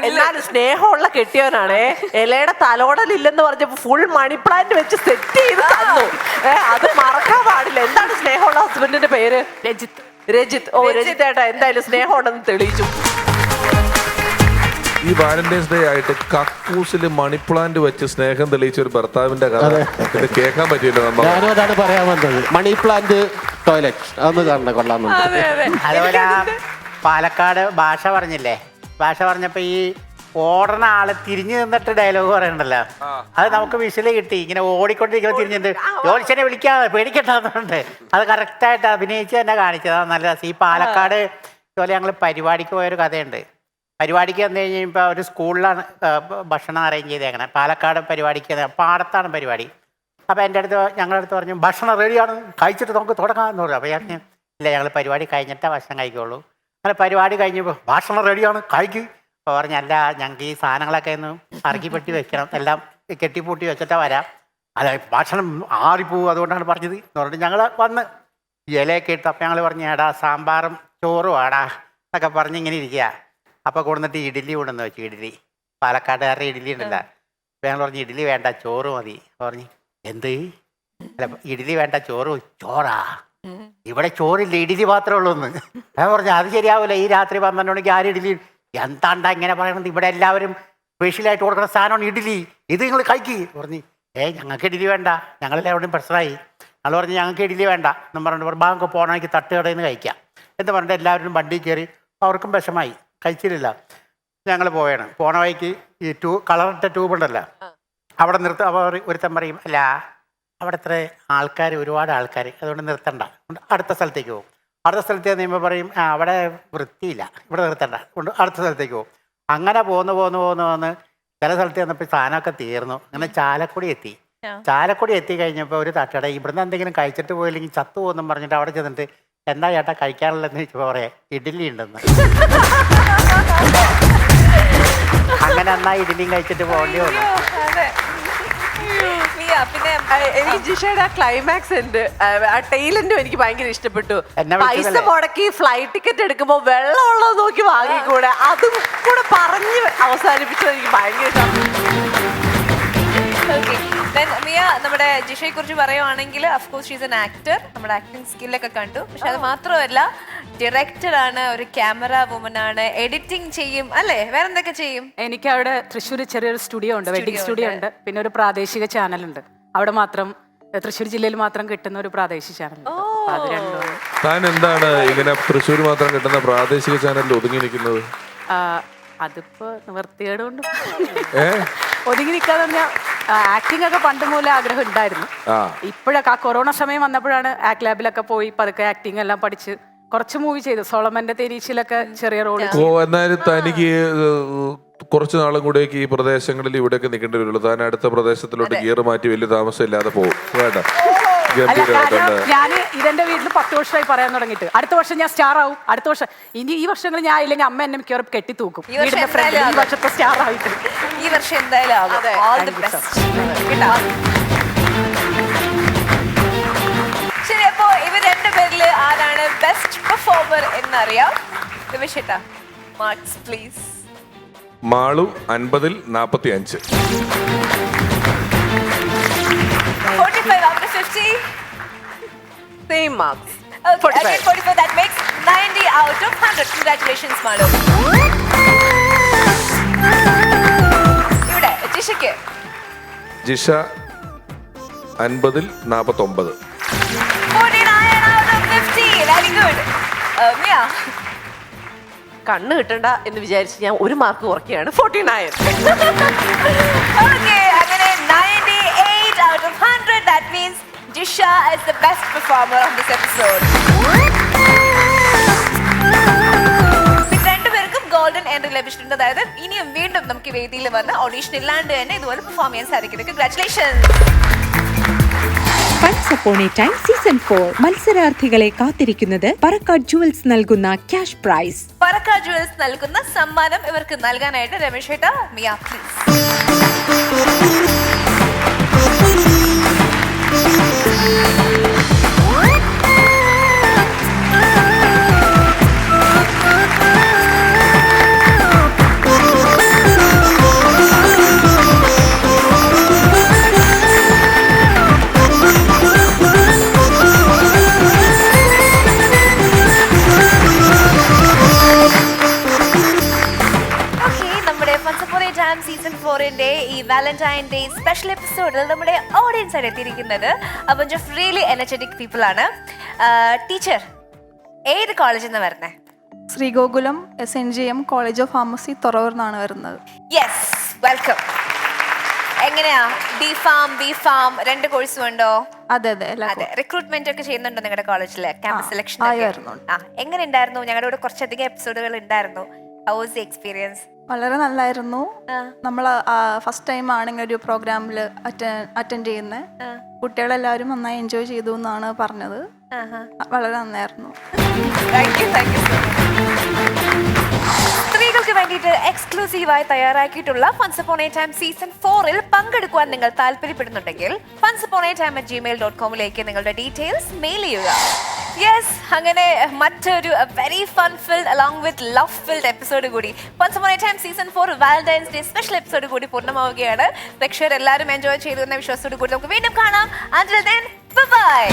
എന്നാലും സ്നേഹമുള്ള കെട്ടിയവനാണേ. ഇലയുടെ തലോടലില്ലെന്ന് പറഞ്ഞപ്പോ ഫുൾ മണി പ്ലാന്റ് വെച്ച് സെറ്റ് ചെയ്ത് തന്നു. അത് മറക്കാൻ പാടില്ല. എന്താണ് സ്നേഹമുള്ള ഹസ്ബൻഡിന്റെ പേര്? രജിത്ത്. ഓ രജിത്തേട്ടാ, എന്തായാലും സ്നേഹം ഉണ്ടെന്ന് തെളിയിച്ചു. ഈ വാലന്റൈൻസ് ഡേ ആയിട്ട് കക്കൂസിൽ മണിപ്ലാന്റ് വെച്ച് സ്നേഹം തെളിയിച്ച ഒരു ഭർത്താവിന്റെ കഥ ഇത് കേൾക്കാൻ പറ്റില്ല. ഞാനും അതാണ് പറയാൻ വന്നത്. മണി പ്ലാന്റ് ടോയ്ലറ്റ് അതൊന്ന് കാണണ കൊള്ളാമെന്നുണ്ട്. അതുപോലെ പാലക്കാട് ഭാഷ പറഞ്ഞില്ലേ, ഭാഷ പറഞ്ഞപ്പോ ഈ ഓടുന്ന ആള് തിരിഞ്ഞു നിന്നിട്ട് ഡയലോഗ് പറയണ്ടല്ലോ, അത് നമുക്ക് വിഷല് കിട്ടി. ഇങ്ങനെ ഓടിക്കൊണ്ടിരിക്കുന്ന തിരിഞ്ഞിട്ട് ജോലിച്ചനെ വിളിക്കാതെ പേടിക്കണ്ടാന്നുണ്ട്. അത് കറക്റ്റായിട്ട് അഭിനയിച്ച് തന്നെ കാണിച്ചതാണ്. നല്ല രസം. ഈ പാലക്കാട് ഇതുപോലെ ഞങ്ങൾ പരിപാടിക്ക് പോയൊരു കഥയുണ്ട്. പരിപാടിക്ക് വന്നു കഴിഞ്ഞപ്പോൾ ഒരു സ്കൂളിലാണ് ഭക്ഷണം അറേഞ്ച് ചെയ്തേക്കണേ. പാലക്കാട് പരിപാടിക്ക് പാടത്താണ് പരിപാടി. അപ്പോൾ എൻ്റെ അടുത്ത് ഞങ്ങളുടെ അടുത്ത് പറഞ്ഞു ഭക്ഷണം റെഡിയാണ്, കഴിച്ചിട്ട് നമുക്ക് തുടങ്ങാമെന്ന് പറഞ്ഞു. അപ്പോൾ ഞാൻ ഇല്ല, ഞങ്ങൾ പരിപാടി കഴിഞ്ഞിട്ടേ ഭക്ഷണം കഴിക്കുള്ളൂ. അങ്ങനെ പരിപാടി കഴിഞ്ഞപ്പോൾ ഭക്ഷണം റെഡിയാണ്, കഴിക്കും. അപ്പോൾ പറഞ്ഞല്ല, ഞങ്ങൾക്ക് ഈ സാധനങ്ങളൊക്കെ ഒന്ന് അറക്കിപ്പെട്ടി വെക്കണം, എല്ലാം കെട്ടിപ്പൂട്ടി വെച്ചിട്ടാ വരാം, അല്ല ഭക്ഷണം ആറിപ്പോവും, അതുകൊണ്ടാണ് പറഞ്ഞത് എന്ന് പറഞ്ഞിട്ട് ഞങ്ങൾ വന്ന് ഇലയൊക്കെ ഇട്ട്. അപ്പം ഞങ്ങൾ പറഞ്ഞു എടാ സാമ്പാറും ചോറും ആടാ എന്നൊക്കെ പറഞ്ഞ് ഇങ്ങനെ ഇരിക്കുക. അപ്പോൾ കൊണ്ടുവന്നിട്ട് ഇഡ്ഡലി കൊണ്ടുവന്ന് വെച്ചു. ഇഡ്ഡലി പാലക്കാട്ടുകാരുടെ ഇഡ്ഡലി ഉണ്ടല്ല. അപ്പോൾ ഞങ്ങൾ പറഞ്ഞു ഇഡ്ഡലി വേണ്ട ചോറ് മതി. പറഞ്ഞു എന്ത്? അല്ല ഇഡ്ഡലി വേണ്ട ചോറാ, ഈ ഇവിടെ ചോറില്ല, ഇഡലി മാത്രമേ ഉള്ളൂ എന്ന്. ഞാൻ പറഞ്ഞു അത് ശരിയാവില്ല, ഈ രാത്രി 12 മണിക്ക് ആര് ഇഡലി? എന്താണ്ടാ ഇങ്ങനെ പറയണത്, ഇവിടെ എല്ലാവരും സ്പെഷ്യലായിട്ട് കൊടുക്കുന്ന സാധനമാണ് ഇഡലി, ഇത് നിങ്ങൾ കഴിക്കി പറഞ്ഞു. ഞങ്ങൾക്ക് ഇഡലി വേണ്ട, ഞങ്ങളെല്ലാവരുടെയും പ്രശ്നമായി. ഞങ്ങൾ പറഞ്ഞു ഞങ്ങൾക്ക് ഇഡലി വേണ്ട എന്ന് പറഞ്ഞിട്ട് ബാങ്ക് പോകണമെങ്കിൽ തട്ടുകടയിൽ നിന്ന് കഴിക്കാം എന്ന് പറഞ്ഞിട്ട് എല്ലാവരും വണ്ടി കയറി. അവർക്കും വിഷമായി, കഴിച്ചിട്ടില്ല. ഞങ്ങൾ പോണ വഴിക്ക് ഈ കളറിട്ട ട്യൂബ് ഉണ്ടല്ലോ, അവിടെ നിർത്തും. അവർ ഒരുത്തൻ പറയും അല്ല അവിടെ ഇത്ര ആൾക്കാർ, ഒരുപാട് ആൾക്കാർ, അതുകൊണ്ട് നിർത്തണ്ട, അടുത്ത സ്ഥലത്തേക്ക് പോകും. അടുത്ത സ്ഥലത്തേക്ക് നീയുമ്പോൾ പറയും അവിടെ വൃത്തിയില്ല, ഇവിടെ നിർത്തണ്ട, കൊണ്ട് അടുത്ത സ്ഥലത്തേക്ക് പോകും. അങ്ങനെ പോന്ന് ചില സ്ഥലത്ത് ചെന്നപ്പോൾ സാധനമൊക്കെ തീർന്നു. അങ്ങനെ ചാലക്കുടി എത്തി കഴിഞ്ഞപ്പോൾ ഒരു തട്ടട ഇവിടുന്ന് എന്തെങ്കിലും കഴിച്ചിട്ട് പോയില്ലെങ്കിൽ ചത്തു പോകുന്നു പറഞ്ഞിട്ട് അവിടെ ചെന്നിട്ട് എന്താ ചേട്ടാ കഴിക്കാനുള്ളതെന്ന് ചോദിച്ചപ്പോൾ പറയാം ഇഡ്ഡലി ഉണ്ടെന്ന്. അങ്ങനെ എന്നാ ഇഡ്ഡലിയും കഴിച്ചിട്ട് പോകേണ്ടി വന്നു. പിന്നെ എനിക്ക് ജിഷയുടെ ആ ക്ലൈമാക്സ് ഉണ്ട്, ആ ടൈലന്റും എനിക്ക് ഭയങ്കര ഇഷ്ടപ്പെട്ടു. പൈസ മുടക്കി ഫ്ലൈറ്റ് ടിക്കറ്റ് എടുക്കുമ്പോ വെള്ളമുള്ളത് നോക്കി വാങ്ങിക്കൂടെ, അതും കൂടെ പറഞ്ഞ് അവസാനിപ്പിച്ചത് എനിക്ക് ഭയങ്കര മിയ, നമ്മുടെ ജിഷയെ കുറിച്ച് പറയുവാണെങ്കിൽ അഫ്കോഴ്സ് ഷീസ് എൻ ആക്ടർ. നമ്മുടെ ആക്ടിങ് സ്കില്ലൊക്കെ കണ്ടു. പക്ഷെ അത് മാത്രമല്ല ഡയറക്ടർ ആണ്, ഒരു ക്യാമറ വുമൻ ആണ്, എഡിറ്റിംഗ് ചെയ്യും അല്ലേ, വേറെ എന്തൊക്കെ ചെയ്യും? എനിക്ക് അവിടെ തൃശ്ശൂർ ചെറിയൊരു സ്റ്റുഡിയോ ഉണ്ട്, വെഡിങ് സ്റ്റുഡിയോ ഉണ്ട്. പിന്നെ ഒരു പ്രാദേശിക ചാനലുണ്ട്, അവിടെ മാത്രം തൃശ്ശൂർ ജില്ലയിൽ മാത്രം കിട്ടുന്ന ഒരു പ്രാദേശിക ചാനൽ. അത് രണ്ടുമാണ്. താൻ എന്താണ് ഇങ്ങനെ തൃശ്ശൂർ മാത്രം കിട്ടുന്ന പ്രാദേശിക ചാനലിൽ ഒതുങ്ങി നിൽക്കുന്നത്? അതിപ്പോ നിവർത്തികേട് കൊണ്ട് ഒതുങ്ങി നിൽക്കാതെ പറഞ്ഞാൽ ആക്ടിംഗ് ഒക്കെ പണ്ട് മൂലം ആഗ്രഹം ഉണ്ടായിരുന്നു. ഇപ്പോഴൊക്കെ ആ കൊറോണ സമയം വന്നപ്പോഴാണ് ആക്ട് ലാബിലൊക്കെ പോയി പതുക്കെ ആക്ടിംഗ് എല്ലാം പഠിച്ച് കുറച്ച് മൂവി ചെയ്തു. സോളമന്റെ തേനീച്ചിലൊക്കെ ചെറിയ റോൾ. എന്നാലും തനിക്ക് കുറച്ച് നാളും കൂടെയൊക്കെ ഈ പ്രദേശങ്ങളിൽ ഇവിടെയൊക്കെ നിൽക്കേണ്ടി വരുള്ളൂ. താൻ അടുത്ത പ്രദേശത്തിലോട്ട് ഗിയർ മാറ്റി വലിയ താമസം ഇല്ലാതെ പോകും. വേണ്ട, ഞാൻ ഇതെന്റെ വീട്ടിൽ 10 വർഷമായി പറയാൻ തുടങ്ങിയിട്ട്. അടുത്ത വർഷം ഞാൻ സ്റ്റാർ ആവും, അടുത്ത വർഷം. ഇനി ഈ വർഷങ്ങളിൽ ഞാൻ ഇല്ലെങ്കിൽ അമ്മ എന്നെ മിക്കവാറും കെട്ടി തൂക്കും. ഈ വർഷത്തെ സ്റ്റാർ ആയിട്ട് ഈ വർഷം എന്തായാലും. ശരി, അപ്പോ ഇവർ രണ്ടുപേരില് ആരാണ് ബെസ്റ്റ് പെർഫോമർ എന്നറിയാം. ദിവിഷേട്ടാ, മാർക്സ് പ്ലീസ്. മാളു 50-ൽ 45. 45 out of 50. Same marks. Okay, again 45. That makes 90 out of 100. Congratulations, Malu. ഇവിടെ ജിഷയ്ക്ക്. Jisha 50-ൽ 49. 49 out of 50. Very good. Mia. കണ്ണ് കിട്ടണ്ട എന്ന് വിചാരിച്ച് ഞാൻ ഒരു മാർക്ക് കുറയ്ക്കുകയാണ്. 49. Okay, അങ്ങനെ 98 out of 100. That means Jisha is the best performer on this episode. രണ്ടുപേർക്കും golden entry ലഭിച്ചിട്ടുണ്ട്. അതായത് ഇനിയും വീണ്ടും നമുക്ക് വേദിയിൽ വന്ന് ഓഡീഷൻ ഇല്ലാണ്ട് തന്നെ ഇതുപോലെ പെർഫോം ചെയ്യാൻ സാധിക്കുന്നത്. Congratulations. Once upon a time season 4 മത്സരാർത്ഥികളെ കാത്തിരിക്കുന്നത് പറക്കാട് ജുവൽസ് നൽകുന്ന ക്യാഷ് പ്രൈസ്. പറക്കാട് ജുവൽസ് നൽകുന്ന സമ്മാനം ഇവർക്ക് നൽകാനായിട്ട് രമേശേട്ടാ, മിയ പ്ലീസ്. സീസൺ 4ന്റെ ഈ വാലന്റൈൻ ഡേ സ്പെഷ്യൽ എപ്പിസോഡിൽ നമ്മുടെ ഓഡിയൻസ് ആയിട്ട് എത്തിയിരിക്കുന്നത് bunch of really energetic people ആണ്. ടീച്ചർ, ഏത് കോളേജിൽ നിന്ന് വരുന്നേ? Sree Gokulam SNGM college of pharmacy തുറവൂർന്നാണ് വരുന്നത്. Yes, welcome. എങ്ങനെയാ B.Pharm രണ്ട് കോഴ്സും ഉണ്ടോ? അതെ അതെ അതെ. റിക്രൂട്ട്മെന്റ് ഒക്കെ ചെയ്യുന്നുണ്ടോ നിങ്ങളുടെ കോളേജില്? ക്യാമ്പസ് സെലക്ഷൻ എങ്ങനെ ഉണ്ടായിരുന്നു? ഞങ്ങളുടെ കൂടെ കുറച്ചധികം എപ്പിസോഡുകൾ ഉണ്ടായിരുന്നു. How was the experience? വളരെ നല്ലായിരുന്നു. നമ്മൾ ഫസ്റ്റ് ടൈം ആണ് ഇങ്ങനെ ഒരു പ്രോഗ്രാമിൽ അറ്റൻഡ് ചെയ്യുന്നത്. കുട്ടികളെല്ലാവരും നന്നായി എൻജോയ് ചെയ്തു എന്നാണ് പറഞ്ഞത്. വളരെ നന്നായിരുന്നു. സ്ത്രീകൾക്ക് വേണ്ടിയിട്ട് എക്സ്ക്ലൂസീവായി തയ്യാറാക്കിയിട്ടുള്ള Once Upon a Time season 4ൽ പങ്കെടുക്കുവാൻ നിങ്ങൾ താല്പര്യപ്പെടുന്നുണ്ടെങ്കിൽ onceupon-a-time@gmail.com നിങ്ങളുടെ ഡീറ്റെയിൽസ് മെയിൽ ചെയ്യുക. യെസ്, അങ്ങനെ മറ്റൊരു very fun filled along with love filled episode കൂടി Once Upon a Time season 4 Valentine's day special episode കൂടി പൂർണ്ണമാവുകയാണ്. പ്രേക്ഷകർ എല്ലാവരും എൻജോയ് ചെയ്തു എന്ന വിശ്വാസത്തോടു കൂടി നമുക്ക് വീണ്ടും കാണാം. Until then, bye bye.